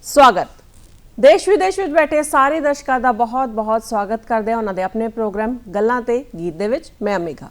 स्वागत देश विदेश में बैठे सारे दर्शकों का बहुत बहुत स्वागत करते हैं उन्होंने अपने प्रोग्राम गल्लां ते गीत दे विच। मैं अमेघा।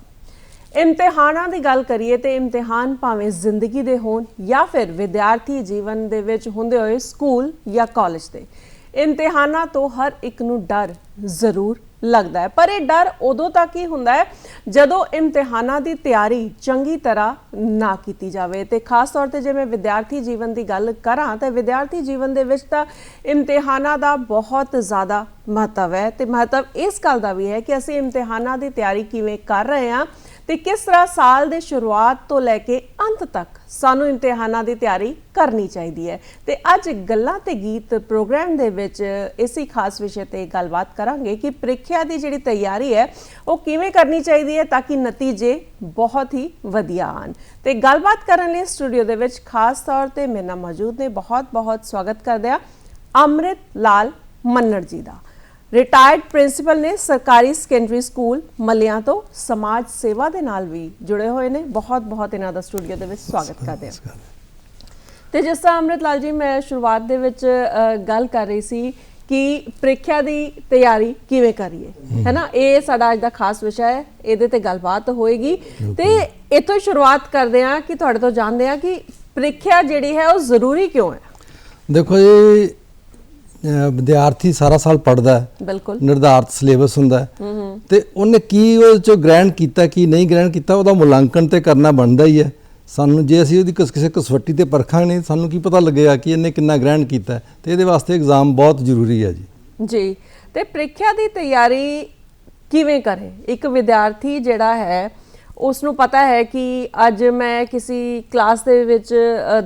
इम्तिहानां दी गल करिए तो इम्तिहान भावें जिंदगी दे होण या फिर विद्यार्थी जीवन दे विच हुंदे होए स्कूल या कॉलेज दे, इम्तिहानां तो हर एक नूं डर जरूर लगता है। पर यह डर उदों तक ही हुंदा है जदों इम्तिहानां दी तैयारी चंगी तरह ना की जाए। तो खास तौर पर जे मैं विद्यार्थी जीवन की गल करां तो विद्यार्थी जीवन दे विच तां इम्तिहानां दा बहुत ज़्यादा महत्व है। तो महत्व इस गल का भी है कि असीं इम्तिहानां की तैयारी किवें कर रहे हैं तो किस तरह साल के शुरुआत तो लैके अंत तक सानू इम्तिहानां की तैयारी करनी चाहिए है। तो अज गल्लां ते गीत प्रोग्राम दे विच इसी खास विषय ते गलबात करांगे कि प्रीख्या की जिहड़ी तैयारी है वो किवें करनी चाहिए है ताकि नतीजे बहुत ही वधिया आन। तो गलबात करन लई स्टूडियो दे विच खास तौर पर मेरे नाल मौजूद ने, बहुत बहुत स्वागत करदे आ अमृत लाल मन्नड़ जी का। रिटायर्ड प्रिंसीपल ने सरकारी सैकेंडरी स्कूल मलियां तो समाज सेवा के नाल भी जुड़े हुए ने। बहुत बहुत इन्हां दा स्टूडियो दे विच स्वागत करदे हां। ते जिस तरह अमृत लाल जी मैं शुरुआत दे विच गल कर रही सी कि प्रीख्या की तैयारी किवें करिए, है ना, ये साडा अज दा खास विषय है, इहदे ते गलबात होएगी। ते इत्थों शुरुआत करदे हां कि तुहाडे तो जानदे हां कि प्रीख्या जिहड़ी है वो जरूरी क्यों है। देखो जी, विद्यार्थी सारा साल पढ़ता है, बिल्कुल निर्धारित सिलेबस हुंदा है ते उन्हें की उहदे चों ग्रहण कीता की नहीं ग्रहण कीता उहदा मुलांकन ते करना बनदा ही है। सानू जे असीं उहदी किसी कसवट्टी ते परखांगे नहीं सानू की पता लगेगा कि इन्हें कितना ग्रहण कीता है। तो इहदे वास्ते एग्जाम बहुत जरूरी है जी। ते प्रीख्या की तैयारी किवें करे। एक विद्यार्थी जिहड़ा है उसनों पता है कि अज मैं किसी क्लास दे विच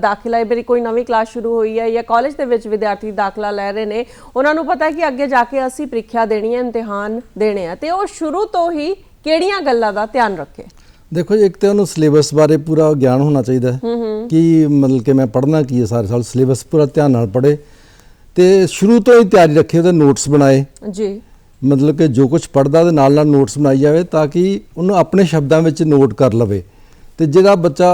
दाखिला है, मेरी कोई नवी क्लास शुरू हुई है या कॉलेज दे विच विद्यार्थी दाखिला लै रहे ने, उन्होंने पता है कि अगे जाके असी प्रीख्या देनी है, इम्तिहान देने हैं, तो शुरू तो ही किहड़ियां गल्लां दा ध्यान रखे। देखो जी, एक तो उन्होंने सिलेबस बारे पूरा ज्ञान होना चाहिए कि मतलब कि मैं पढ़ना की है, सारे साल सिलेबस पूरा ध्यान नाल पढ़े तो शुरू तो ही तैयारी रखे, उहदे नोट्स बनाए जी, मतलब कि जो कुछ पढ़दा दे नाल नाल नोट्स बनाई जाए ताकि उन्होंने अपने शब्दों में नोट कर लवे। तो जिहड़ा बच्चा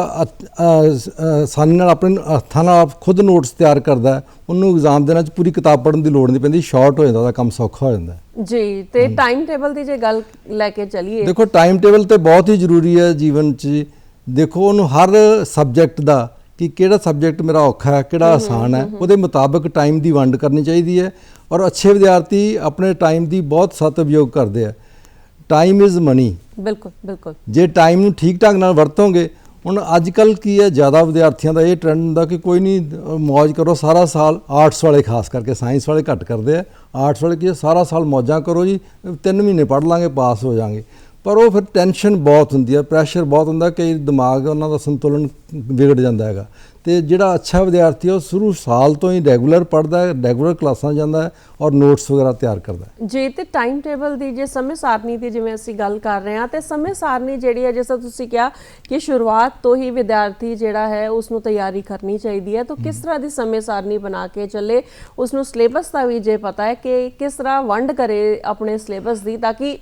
आसानी नाल अपने हत्थां नाल खुद नोट्स तैयार करता है उन्होंने एग्जाम देना पूरी किताब पढ़ने की लोड़ नहीं पैंदी, शॉर्ट हो जाता, काम सौखा हो जाता जी। तो टाइम टेबल की जे गल लैके चलीए, देखो टाइम टेबल तो बहुत ही जरूरी है जीवन च। देखो उन्होंने हर सबजैक्ट का कि किहड़ा सबजैक्ट मेरा औखा है किहड़ा आसान है उहदे मुताबिक टाइम की वंड करनी चाहिए है। और अच्छे विद्यार्थी अपने टाइम की बहुत सदउपयोग करते हैं। Time is money. बिल्कुल बिल्कुल। जे टाइम नूं ठीक ढंग नाल वरतोंगे, हुण अजकल की है ज़्यादा विद्यार्थियों का ये ट्रेंड हुंदा कि कोई नहीं मौज करो सारा साल, आर्ट्स वाले खास करके, साइंस वाले घट करते हैं, आर्ट्स वाले की सारा साल मौजा करो जी, 3 महीने पढ़ लांगे पास हो जाएंगे। पर वो फिर टेंशन बहुत होंदी है, प्रैशर बहुत होंदा, कई दिमाग उन्हां दा संतुलन बिगड़ जाता है। तो जिहड़ा अच्छा विद्यार्थी है वो शुरू साल तो ही रैगूलर पढ़ता है, रैगूलर क्लासां जाता है और नोट्स वगैरह तैयार करता है जी। तो टाइम टेबल की जो समय सारणी की जिवें असीं गल कर रहे हैं तो समय सारणी जिहड़ी है जिस तरह तुसीं कहा कि शुरुआत तो ही विद्यार्थी जिहड़ा है उसनूं तैयारी करनी चाहिए है, तो किस तरह की समय सारणी बना के चले, उसनूं सिलेबस का भी जे पता है कि किस तरह वंड करे अपने सिलेबस की ताकि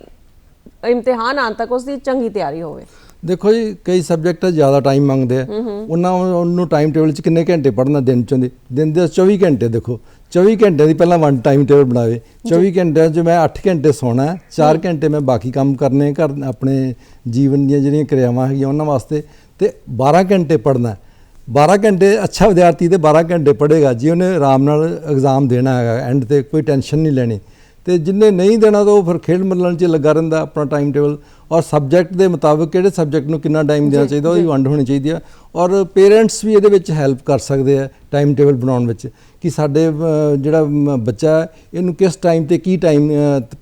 इम्तिहान आने तक उसकी चंगी तैयारी हो। देखो जी, कई सबजैक्ट ज़्यादा टाइम मंगते हैं, उन्होंने टाइम टेबल किन्ने घंटे पढ़ना दिन चों दिन दे 24 घंटे। देखो 24 घंटे की पहला वन टाइम टेबल बनावे, 24 घंटे जो मैं 8 घंटे सोना है, 4 घंटे मैं बाकी काम करने घर अपने जीवन दी जिहड़ियां क्रियावां हैगियां उन्हां वास्ते, तो 12 घंटे पढ़ना है। 12 घंटे अच्छा विद्यार्थी तो 12 घंटे पढ़ेगा जी, उन्हें आराम नाल एग्जाम देना है, एंड ते कोई टेंशन नहीं लेनी। तो जिन्हें नहीं देना तो फिर खेल मल्लन च लगा रहिंदा अपना टाइम टेबल। और सबजैक्ट के मुताबिक किहड़े सबजैक्ट नूं कितना टाइम देना चाहिए उसकी वंड होनी चाहिए है। और पेरेंट्स भी इहदे विच हैल्प कर सकते हैं टाइम टेबल बनाउण विच कि साडे जिहड़ा बच्चा है इहनूं किस टाइम ते की टाइम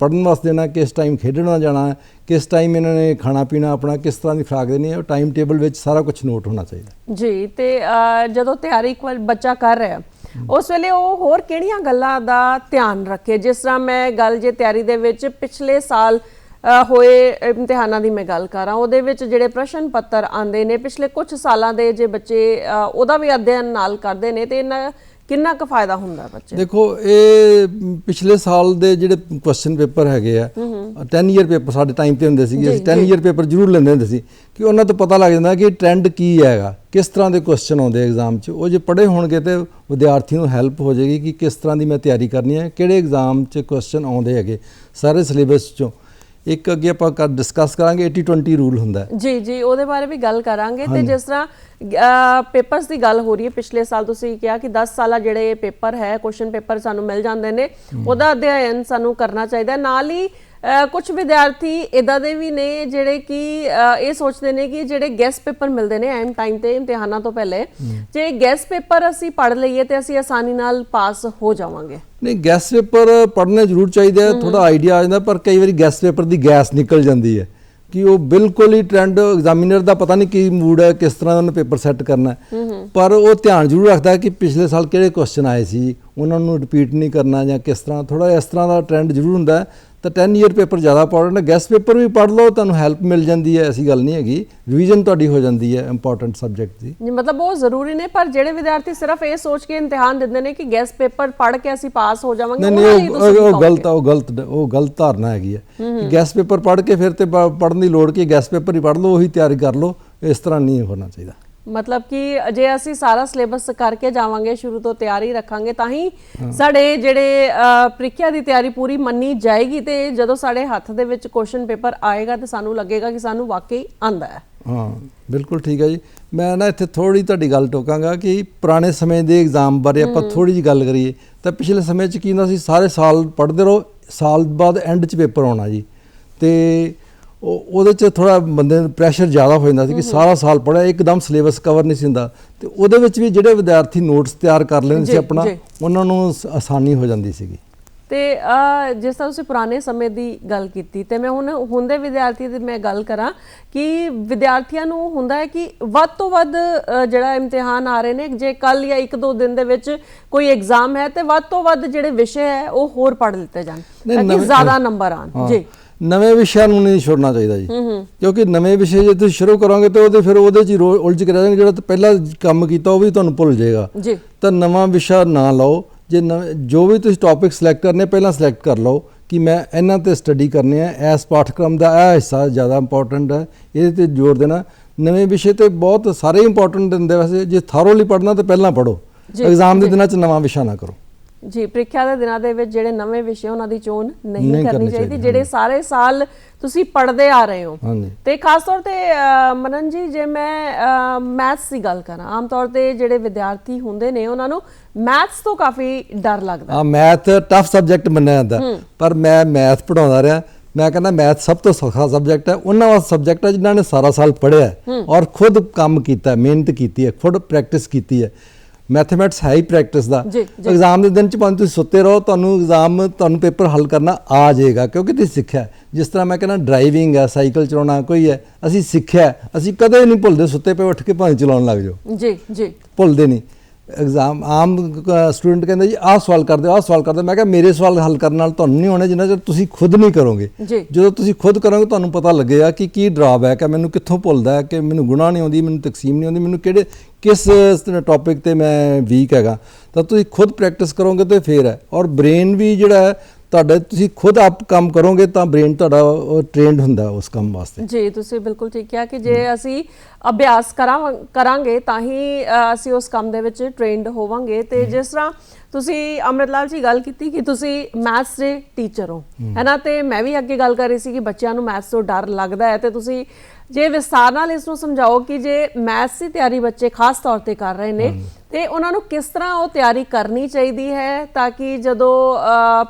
पढ़न वास्ते देना, किस टाइम खेडण जाना है, किस टाइम इन्होंने खाना पीना अपना किस तरह की खुराक देनी है, टाइम टेबल विच सारा कुछ नोट होना चाहिए जी। तो जदों तैयारी एक बार बच्चा कर रहा है उस वेले वो होर किहड़ियां गल्लां दा ध्यान रखे। जिस तरह मैं गल जे तैयारी दे विच पिछले साल होए इम्तिहानां दी मैं गल करां, उहदे विच जिहड़े प्रश्न पत्र आंदे ने पिछले कुछ सालां दे जे बच्चे उहदा भी अध्ययन नाल करदे ने ते इन्हां ਕਿੰਨਾ ਕੁ ਫਾਇਦਾ ਹੁੰਦਾ ਬੱਚੇ? ਦੇਖੋ ਇਹ ਪਿਛਲੇ ਸਾਲ ਦੇ ਜਿਹੜੇ ਕੁਐਸਚਨ ਪੇਪਰ ਹੈਗੇ ਆ 10 ਈਅਰ ਪੇਪਰ ਸਾਡੇ ਟਾਈਮ ਤੇ ਹੁੰਦੇ ਸੀਗੇ, ਅਸੀਂ 10 ਈਅਰ ਪੇਪਰ ਜ਼ਰੂਰ ਲੈਂਦੇ ਹੁੰਦੇ ਸੀ ਕਿ ਉਹਨਾਂ ਤੋਂ ਪਤਾ ਲੱਗ ਜਾਂਦਾ ਕਿ ਟ੍ਰੈਂਡ ਕੀ ਹੈਗਾ, ਕਿਸ ਤਰ੍ਹਾਂ ਦੇ ਕੁਐਸਚਨ ਆਉਂਦੇ ਐਗਜ਼ਾਮ 'ਚ। ਉਹ ਜੇ ਪੜ੍ਹੇ ਹੋਣਗੇ ਤੇ ਵਿਦਿਆਰਥੀ ਨੂੰ ਹੈਲਪ ਹੋ ਜਾਏਗੀ ਕਿ ਕਿਸ ਤਰ੍ਹਾਂ ਦੀ ਮੈਂ ਤਿਆਰੀ ਕਰਨੀ ਹੈ, ਕਿਹੜੇ ਐਗਜ਼ਾਮ 'ਚ ਕੁਐਸਚਨ ਆਉਂਦੇ ਹੈਗੇ ਸਾਰੇ ਸਿਲੇਬਸ 'ਚੋਂ। ਇੱਕ ਅੱਗੇ ਆਪਾਂ ਡਿਸਕਸ ਕਰਾਂਗੇ 80-20 ਰੂਲ ਹੁੰਦਾ ਜੀ, ਉਹਦੇ ਬਾਰੇ ਵੀ ਗੱਲ ਕਰਾਂਗੇ। ਤੇ ਜਿਸ ਤਰ੍ਹਾਂ ਪੇਪਰਸ ਦੀ ਗੱਲ ਹੋ ਰਹੀ ਹੈ, ਪਿਛਲੇ ਸਾਲ ਤੁਸੀਂ ਕਿਹਾ ਕਿ 10 ਸਾਲਾ ਜਿਹੜੇ ਪੇਪਰ ਹੈ, ਕੁਐਸਚਨ ਪੇਪਰ ਸਾਨੂੰ ਮਿਲ ਜਾਂਦੇ ਨੇ, ਉਹਦਾ ਅਧਿਐਨ ਸਾਨੂੰ ਕਰਨਾ ਚਾਹੀਦਾ। ਨਾਲ ਹੀ ਕੁਝ ਵਿਦਿਆਰਥੀ ਇਦਾਂ ਦੇ ਵੀ ਨੇ ਜਿਹੜੇ ਕਿ ਇਹ ਸੋਚਦੇ ਨੇ ਕਿ ਜਿਹੜੇ ਗੈਸਟ ਪੇਪਰ ਮਿਲਦੇ ਨੇ ਐਮ ਟਾਈਮ ਤੇ ਇਮਤਿਹਾਨਾਂ ਤੋਂ ਪਹਿਲੇ, ਜੇ ਗੈਸਟ ਪੇਪਰ ਅਸੀਂ ਪੜ੍ਹ ਲਈਏ ਤੇ ਅਸੀਂ ਆਸਾਨੀ ਨਾਲ ਪਾਸ ਹੋ ਜਾਵਾਂਗੇ। ਨਹੀਂ, ਗੈਸਟ ਪੇਪਰ ਪੜ੍ਹਨੇ ਜ਼ਰੂਰ ਚਾਹੀਦੇ ਆ, ਥੋੜਾ ਆਈਡੀਆ ਆ ਜਾਂਦਾ, ਪਰ ਕਈ ਵਾਰੀ ਗੈਸਟ ਪੇਪਰ ਦੀ ਗੈਸ ਨਿਕਲ ਜਾਂਦੀ ਹੈ ਕਿ ਉਹ ਬਿਲਕੁਲ ਹੀ ਟ੍ਰੈਂਡ ਐਗਜ਼ਾਮੀਨਰ ਦਾ ਪਤਾ ਨਹੀਂ ਕੀ ਮੂਡ ਹੈ, ਕਿਸ ਤਰ੍ਹਾਂ ਦਾ ਉਹਨੇ ਪੇਪਰ ਸੈੱਟ ਕਰਨਾ, ਪਰ ਉਹ ਧਿਆਨ ਜ਼ਰੂਰ ਰੱਖਦਾ ਕਿ ਪਿਛਲੇ ਸਾਲ ਕਿਹੜੇ ਕੁਐਸਚਨ ਆਏ ਸੀ, ਉਹਨਾਂ ਨੂੰ ਰਿਪੀਟ ਨਹੀਂ ਕਰਨਾ ਜਾਂ ਕਿਸ ਤਰ੍ਹਾਂ, ਥੋੜਾ ਇਸ ਤਰ੍ਹਾਂ ਦਾ ਟ੍ਰੈਂਡ ਜ਼ਰੂਰ ਹੁੰਦਾ ਹੈ। ਤਾਂ 10 ਈਅਰ ਪੇਪਰ ਜ਼ਿਆਦਾ ਇੰਪੋਰਟੈਂਟ ਹੈ, ਗੈਸਟ ਪੇਪਰ ਵੀ ਪੜ੍ਹ ਲਓ, ਤੁਹਾਨੂੰ ਹੈਲਪ ਮਿਲ ਜਾਂਦੀ ਹੈ, ਐਸੀ ਗੱਲ ਨਹੀਂ ਹੈਗੀ, ਰਿਵੀਜ਼ਨ ਤੁਹਾਡੀ ਹੋ ਜਾਂਦੀ ਹੈ ਇੰਪੋਰਟੈਂਟ ਸਬਜੈਕਟ ਦੀ। ਮਤਲਬ ਬਹੁਤ ਜ਼ਰੂਰੀ ਨੇ, ਪਰ ਜਿਹੜੇ ਵਿਦਿਆਰਥੀ ਸਿਰਫ ਇਹ ਸੋਚ ਕੇ ਇਮਤਿਹਾਨ ਦਿੰਦੇ ਨੇ ਕਿ ਗੈਸਟ ਪੇਪਰ ਪੜ੍ਹ ਕੇ ਅਸੀਂ ਪਾਸ ਹੋ ਜਾਵਾਂਗੇ, ਉਹ ਗਲਤ ਧਾਰਨਾ ਹੈਗੀ ਹੈ ਕਿ ਗੈਸਟ ਪੇਪਰ ਪੜ੍ਹ ਕੇ ਫਿਰ ਤੇ ਪੜ੍ਹਨ ਦੀ ਲੋੜ ਕਿ ਗੈਸਟ ਪੇਪਰ ਹੀ ਪੜ੍ਹ ਲਓ, ਉਹੀ ਤਿਆਰੀ ਕਰ ਲਓ, ਇਸ ਤਰ੍ਹਾਂ ਨਹੀਂ ਹੋਣਾ ਚਾਹੀਦਾ। ਮਤਲਬ ਕਿ ਜੇ ਅਸੀਂ ਸਾਰਾ ਸਿਲੇਬਸ ਕਰਕੇ ਜਾਵਾਂਗੇ, ਸ਼ੁਰੂ ਤੋਂ ਤਿਆਰੀ ਰੱਖਾਂਗੇ, ਤਾਂ ਹੀ ਸਾਡੇ ਜਿਹੜੇ ਪ੍ਰੀਖਿਆ ਦੀ ਤਿਆਰੀ ਪੂਰੀ ਮੰਨੀ ਜਾਏਗੀ। ਤੇ ਜਦੋਂ ਸਾਡੇ ਹੱਥ ਦੇ ਵਿੱਚ ਕੁਐਸਚਨ ਪੇਪਰ ਆਏਗਾ ਤੇ ਸਾਨੂੰ ਲੱਗੇਗਾ ਕਿ ਸਾਨੂੰ ਵਾਕਈ ਆਂਦਾ ਹੈ। ਹਾਂ, ਬਿਲਕੁਲ ਠੀਕ ਹੈ ਜੀ। ਮੈਂ ਨਾ ਇੱਥੇ ਥੋੜੀ ਤੁਹਾਡੀ ਗੱਲ ਟੋਕਾਂਗਾ ਕਿ ਪੁਰਾਣੇ ਸਮੇਂ ਦੇ ਐਗਜ਼ਾਮ ਬਾਰੇ ਆਪਾਂ ਥੋੜੀ ਜਿਹੀ ਗੱਲ ਕਰੀਏ ਤਾਂ ਪਿਛਲੇ ਸਮੇਂ 'ਚ ਕੀ ਹੁੰਦਾ ਸੀ, ਸਾਰੇ ਸਾਲ ਪੜ੍ਹਦੇ ਰਹੋ, ਸਾਲ ਬਾਅਦ ਐਂਡ 'ਚ ਪੇਪਰ ਆਉਣਾ ਜੀ, ਤੇ ਉਹਦੇ 'ਚ ਥੋੜਾ ਬੰਦੇ ਨੂੰ ਪ੍ਰੈਸ਼ਰ ਜ਼ਿਆਦਾ ਹੋ ਜਾਂਦਾ ਸੀ ਕਿ ਸਾਰਾ ਸਾਲ ਪੜ੍ਹਿਆ, ਇੱਕਦਮ ਸਿਲੇਬਸ ਕਵਰ ਨਹੀਂ ਸੀ ਹੁੰਦਾ, ਤੇ ਉਹਦੇ ਵਿੱਚ ਵੀ ਜਿਹੜੇ ਵਿਦਿਆਰਥੀ ਨੋਟਸ ਤਿਆਰ ਕਰ ਲੈਂਦੇ ਸੀ ਆਪਣਾ, ਉਹਨਾਂ ਨੂੰ ਆਸਾਨੀ ਹੋ ਜਾਂਦੀ ਸੀਗੀ। ਤੇ ਜਿਸ ਤਰ੍ਹਾਂ ਤੁਸੀਂ ਪੁਰਾਣੇ ਸਮੇਂ ਦੀ ਗੱਲ ਕੀਤੀ, ਤੇ ਮੈਂ ਹੁਣ ਦੇ ਵਿਦਿਆਰਥੀ ਦੀ ਮੈਂ ਗੱਲ ਕਰਾਂ ਕਿ ਵਿਦਿਆਰਥੀਆਂ ਨੂੰ ਹੁੰਦਾ ਹੈ ਕਿ ਵੱਧ ਤੋਂ ਵੱਧ ਜਿਹੜਾ ਇਮਤਿਹਾਨ ਆ ਰਹੇ ਨੇ, ਜੇ ਕੱਲ ਜਾਂ 1-2 ਦਿਨ ਦੇ ਵਿੱਚ ਕੋਈ ਐਗਜ਼ਾਮ ਹੈ ਤੇ ਵੱਧ ਤੋਂ ਵੱਧ ਜਿਹੜੇ ਵਿਸ਼ੇ ਹੈ ਉਹ ਹੋਰ ਪੜ੍ਹ ਲਿੱਤੇ ਜਾਣ ਤਾਂ ਕਿ ਜ਼ਿਆਦਾ ਨੰਬਰ ਆਣ। ਜੀ, ਨਵੇਂ ਵਿਸ਼ਿਆਂ ਨੂੰ ਨਹੀਂ ਛੋੜਨਾ ਚਾਹੀਦਾ ਜੀ, ਕਿਉਂਕਿ ਨਵੇਂ ਵਿਸ਼ੇ ਜੇ ਤੁਸੀਂ ਸ਼ੁਰੂ ਕਰੋਗੇ ਤਾਂ ਉਹਦੇ 'ਚ ਹੀ ਉਲਝ ਕੇ ਰਹਿ ਜਾਓਗੇ, ਜਿਹੜਾ ਪਹਿਲਾਂ ਕੰਮ ਕੀਤਾ ਉਹ ਵੀ ਤੁਹਾਨੂੰ ਭੁੱਲ ਜਾਏਗਾ। ਤਾਂ ਨਵਾਂ ਵਿਸ਼ਾ ਨਾ ਲਓ, ਜੇ ਜੋ ਵੀ ਤੁਸੀਂ ਟੌਪਿਕ ਸਿਲੈਕਟ ਕਰਨੇ ਪਹਿਲਾਂ ਸਿਲੈਕਟ ਕਰ ਲਓ ਕਿ ਮੈਂ ਇਹਨਾਂ ਤੇ ਸਟੱਡੀ ਕਰਨੀ ਹੈ, ਇਸ ਪਾਠਕ੍ਰਮ ਦਾ ਇਹ ਹਿੱਸਾ ਜ਼ਿਆਦਾ ਇੰਪੋਰਟੈਂਟ ਹੈ, ਇਹਦੇ ਤੇ ਜ਼ੋਰ ਦੇਣਾ। ਨਵੇਂ ਵਿਸ਼ੇ ਤੇ ਬਹੁਤ ਸਾਰੇ ਇੰਪੋਰਟੈਂਟ ਦਿੰਦੇ, ਵੈਸੇ ਜੇ ਥੋਰੋਲੀ ਪੜ੍ਹਨਾ ਤਾਂ ਪਹਿਲਾਂ ਪੜ੍ਹੋ, ਐਗਜ਼ਾਮ ਦੇ ਦਿਨਾਂ 'ਚ ਨਵਾਂ ਵਿਸ਼ਾ ਨਾ ਕਰੋ। ਜੀ, ਪ੍ਰੀਖਿਆ ਦੇ ਦਿਨਾਂ ਦੇ ਵਿੱਚ ਜਿਹੜੇ ਨਵੇਂ ਵਿਸ਼ੇ ਉਹਨਾਂ ਦੀ ਚੋਣ ਨਹੀਂ ਕਰਨੀ ਚਾਹੀਦੀ, ਜਿਹੜੇ ਸਾਰੇ ਸਾਲ ਤੁਸੀਂ ਪੜ੍ਹਦੇ ਆ ਰਹੇ ਹੋ। ਤੇ ਖਾਸ ਤੌਰ ਤੇ ਮਨਨ ਜੀ, ਜੇ ਮੈਂ ਮੈਥਸ ਦੀ ਗੱਲ ਕਰਾਂ, ਆਮ ਤੌਰ ਤੇ ਜਿਹੜੇ ਵਿਦਿਆਰਥੀ ਹੁੰਦੇ ਨੇ ਉਹਨਾਂ ਨੂੰ ਮੈਥਸ ਤੋਂ ਕਾਫੀ ਡਰ ਲੱਗਦਾ। ਹਾਂ, ਮੈਥ ਟਫ ਸਬਜੈਕਟ ਮੰਨਿਆ ਜਾਂਦਾ, ਪਰ ਮੈਂ ਮੈਥ ਪੜ੍ਹਾਉਂਦਾ ਰਿਹਾ, ਮੈਂ ਕਹਿੰਦਾ ਮੈਥ ਸਭ ਤੋਂ ਸੌਖਾ ਸਬਜੈਕਟ ਹੈ, ਉਹਨਾਂ ਵਾਸਤੇ ਸਬਜੈਕਟ ਹੈ ਜਿਨ੍ਹਾਂ ਨੇ ਸਾਰਾ ਸਾਲ ਪੜ੍ਹਿਆ ਔਰ ਖੁਦ ਕੰਮ ਕੀਤਾ, ਮਿਹਨਤ ਕੀਤੀ ਹੈ, ਖੁਦ ਪ੍ਰੈਕਟਿਸ ਕੀਤੀ ਹੈ। ਮੈਥਮੈਟਿਕਸ ਹੈ ਹੀ ਪ੍ਰੈਕਟਿਸ ਦਾ। ਐਗਜ਼ਾਮ ਦੇ ਦਿਨ 'ਚ ਭਾਵੇਂ ਤੁਸੀਂ ਸੁੱਤੇ ਰਹੋ, ਤੁਹਾਨੂੰ ਪੇਪਰ ਹੱਲ ਕਰਨਾ ਆ ਜਾਏਗਾ, ਕਿਉਂਕਿ ਤੁਸੀਂ ਸਿੱਖਿਆ। ਜਿਸ ਤਰ੍ਹਾਂ ਮੈਂ ਕਹਿੰਦਾ ਡਰਾਈਵਿੰਗ ਹੈ, ਸਾਈਕਲ ਚਲਾਉਣਾ ਕੋਈ ਹੈ, ਅਸੀਂ ਸਿੱਖਿਆ, ਅਸੀਂ ਕਦੇ ਨਹੀਂ ਭੁੱਲਦੇ, ਸੁੱਤੇ ਪਏ ਉੱਠ ਕੇ ਭਾਵੇਂ ਚਲਾਉਣ ਲੱਗ ਜਾਓ, ਭੁੱਲਦੇ ਨਹੀਂ। ਐਗਜ਼ਾਮ ਆਮ ਸਟੂਡੈਂਟ ਕਹਿੰਦੇ ਜੀ ਆਹ ਸਵਾਲ ਕਰਦੇ, ਆਹ ਸਵਾਲ ਕਰਦੇ, ਮੈਂ ਕਿਹਾ ਮੇਰੇ ਸਵਾਲ ਹੱਲ ਕਰਨ ਨਾਲ ਤੁਹਾਨੂੰ ਨਹੀਂ ਹੋਣੇ ਜਿੰਨਾ ਚਿਰ ਤੁਸੀਂ ਖੁਦ ਨਹੀਂ ਕਰੋਗੇ। ਜਦੋਂ ਤੁਸੀਂ ਖੁਦ ਕਰੋਗੇ ਤੁਹਾਨੂੰ ਪਤਾ ਲੱਗੇਗਾ ਕਿ ਕੀ ਡਰਾਬੈਕ ਹੈ, ਮੈਨੂੰ ਕਿੱਥੋਂ ਭੁੱਲਦਾ ਹੈ, ਕਿ ਮੈਨੂੰ ਗੁਣਾ ਨਹੀਂ ਆਉਂਦੀ, ਮੈਨੂੰ ਤਕਸੀਮ ਨਹੀਂ ਆਉਂਦੀ, ਮੈਨੂੰ ਕਿਸ ਟੌਪਿਕ ਤੇ ਮੈਂ ਵੀਕ ਹੈਗਾ। ਤਾਂ ਤੁਸੀਂ ਖੁਦ ਪ੍ਰੈਕਟਿਸ ਕਰੋਗੇ ਤੇ ਫਿਰ ਹੈ, ਔਰ ਬ੍ਰੇਨ ਵੀ ਜਿਹੜਾ ਹੈ ਤੁਹਾਡਾ, ਤੁਸੀਂ ਖੁਦ ਆਪ ਕੰਮ ਕਰੋਗੇ ਤਾਂ ਬ੍ਰੇਨ ਤੁਹਾਡਾ ਟ੍ਰੇਨਡ ਹੁੰਦਾ ਉਸ ਕੰਮ ਵਾਸਤੇ। ਜੀ, ਤੁਸੀਂ ਬਿਲਕੁਲ ਠੀਕ ਕਿਹਾ ਕਿ ਜੇ ਅਸੀਂ ਅਭਿਆਸ ਕਰਾਂਗੇ ਤਾਂ ਹੀ ਅਸੀਂ ਉਸ ਕੰਮ ਦੇ ਵਿੱਚ ਟ੍ਰੇਨਡ ਹੋਵਾਂਗੇ। ਤੇ ਜਿਸ ਤਰ੍ਹਾਂ ਤੁਸੀਂ ਅੰਮ੍ਰਿਤਲਾਲ ਜੀ ਗੱਲ ਕੀਤੀ ਕਿ ਤੁਸੀਂ ਮੈਥਸ ਦੇ ਟੀਚਰ ਹੋ, ਹੈ ਨਾ, ਤੇ ਮੈਂ ਵੀ ਅੱਗੇ ਗੱਲ ਕਰ ਰਹੀ ਸੀ ਕਿ ਬੱਚਿਆਂ ਨੂੰ ਮੈਥਸ ਤੋਂ ਡਰ ਲੱਗਦਾ ਹੈ, ਤੇ ਤੁਸੀਂ ਜੇ ਵਿਸਥਾਰ ਨਾਲ ਇਸ ਨੂੰ ਸਮਝਾਓ ਕਿ ਜੇ ਮੈਥਸ ਦੀ ਤਿਆਰੀ ਬੱਚੇ ਖਾਸ ਤੌਰ ਤੇ ਕਰ ਰਹੇ ਨੇ ਤੇ ਉਹਨਾਂ ਨੂੰ ਕਿਸ ਤਰ੍ਹਾਂ ਉਹ ਤਿਆਰੀ ਕਰਨੀ ਚਾਹੀਦੀ ਹੈ ਤਾਂ ਕਿ ਜਦੋਂ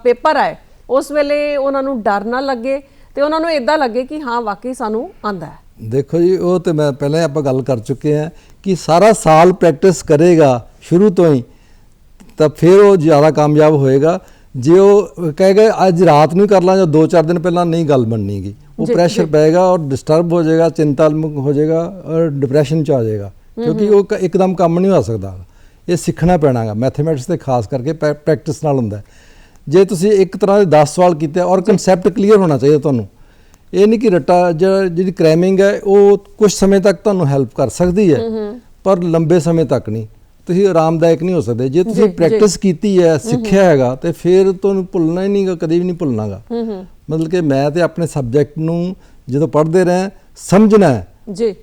ਪੇਪਰ ਆਏ ਉਸ ਵੇਲੇ ਉਹਨਾਂ ਨੂੰ ਡਰ ਨਾ ਲੱਗੇ ਤੇ ਉਹਨਾਂ ਨੂੰ ਇਦਾਂ ਲੱਗੇ ਕਿ ਹਾਂ ਵਾਕਈ ਸਾਨੂੰ ਆਂਦਾ ਹੈ। ਦੇਖੋ ਜੀ, ਉਹ ਤੇ ਮੈਂ ਪਹਿਲਾਂ ਆਪਾਂ ਗੱਲ ਕਰ ਚੁੱਕੇ ਹਾਂ ਕਿ ਸਾਰਾ ਸਾਲ ਪ੍ਰੈਕਟਿਸ ਕਰੇਗਾ ਸ਼ੁਰੂ ਤੋਂ ਹੀ ਤਾਂ ਫਿਰ ਉਹ ਜ਼ਿਆਦਾ ਕਾਮਯਾਬ ਹੋਏਗਾ। ਜੇ ਉਹ ਕਹੇਗਾ ਅੱਜ ਰਾਤ ਨੂੰ ਕਰ ਲਾਂ ਜਾਂ 2-4 ਦਿਨ ਪਹਿਲਾਂ, ਨਹੀਂ ਗੱਲ ਬਣਨੀਗੀ, ਉਹ ਪ੍ਰੈਸ਼ਰ ਪਏਗਾ ਔਰ ਡਿਸਟਰਬ ਹੋ ਜਾਏਗਾ, ਚਿੰਤਾਮੁਕ ਹੋ ਜਾਏਗਾ ਔਰ ਡਿਪਰੈਸ਼ਨ 'ਚ ਆ ਜਾਏਗਾ, ਕਿਉਂਕਿ ਉਹ ਇੱਕਦਮ ਕੰਮ ਨਹੀਂ ਹੋ ਸਕਦਾ। ਇਹ ਸਿੱਖਣਾ ਪੈਣਾਗਾ, ਮੈਥਮੈਟਿਕਸ ਤੇ ਖਾਸ ਕਰਕੇ ਪ੍ਰੈਕਟਿਸ ਨਾਲ ਹੁੰਦਾ। ਜੇ ਤੁਸੀਂ ਇੱਕ ਤਰ੍ਹਾਂ ਦੇ 10 ਸਵਾਲ ਕੀਤੇ ਔਰ ਕਨਸੈਪਟ ਕਲੀਅਰ ਹੋਣਾ ਚਾਹੀਦਾ ਤੁਹਾਨੂੰ, ਇਹ ਨਹੀਂ ਕਿ ਰੱਟਾ ਜਿਹੜੀ ਕ੍ਰੈਮਿੰਗ ਹੈ ਉਹ ਕੁਝ ਸਮੇਂ ਤੱਕ ਤੁਹਾਨੂੰ ਹੈਲਪ ਕਰ ਸਕਦੀ ਹੈ ਪਰ ਲੰਬੇ ਸਮੇਂ ਤੱਕ ਨਹੀਂ। ਤੁਸੀਂ ਆਰਾਮਦਾਇਕ ਨਹੀਂ ਹੋ ਸਕਦੇ। ਜੇ ਤੁਸੀਂ ਪ੍ਰੈਕਟਿਸ ਕੀਤੀ ਹੈ, ਸਿੱਖਿਆ ਹੈਗਾ, ਤੇ ਫਿਰ ਤੁਹਾਨੂੰ ਭੁੱਲਣਾ ਹੀ ਨਹੀਂਗਾ, ਕਦੇ ਵੀ ਨਹੀਂ ਭੁੱਲਣਾਗਾ। ਮਤਲਬ ਕਿ ਮੈਂ ਤੇ ਆਪਣੇ ਸਬਜੈਕਟ ਨੂੰ ਜਦੋਂ ਪੜ੍ਹਦੇ ਰਹੇ ਸਮਝਣਾ ਹੈ,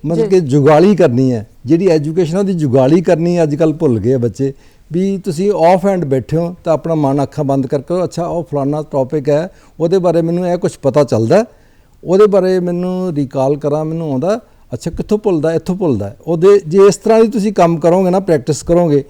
ਮਤਲਬ ਕਿ ਜੁਗਾਲੀ ਕਰਨੀ ਹੈ, ਜਿਹੜੀ ਐਜੂਕੇਸ਼ਨ ਉਹਦੀ ਜੁਗਾਲੀ ਕਰਨੀ। ਅੱਜ ਕੱਲ੍ਹ ਭੁੱਲ ਗਏ ਬੱਚੇ ਵੀ ਤੁਸੀਂ ਆਫ ਹੈਂਡ ਬੈਠੇ ਹੋ ਤਾਂ ਆਪਣਾ ਮਨ ਅੱਖਾਂ ਬੰਦ ਕਰਕੇ ਅੱਛਾ ਉਹ ਫਲਾਨਾ ਟੌਪਿਕ ਹੈ, ਉਹਦੇ ਬਾਰੇ ਮੈਨੂੰ ਇਹ ਕੁਝ ਪਤਾ ਚੱਲਦਾ, ਉਹਦੇ ਬਾਰੇ ਮੈਨੂੰ ਰਿਕਾਲ ਕਰਾਂ, ਮੈਨੂੰ ਆਉਂਦਾ, ਅੱਛਾ ਕਿੱਥੋਂ ਭੁੱਲਦਾ, ਇੱਥੋਂ ਭੁੱਲਦਾ। ਉਹਦੇ ਜੇ ਇਸ ਤਰ੍ਹਾਂ ਦੀ ਤੁਸੀਂ ਕੰਮ ਕਰੋਗੇ ਨਾ, ਪ੍ਰੈਕਟਿਸ ਕਰੋਗੇ,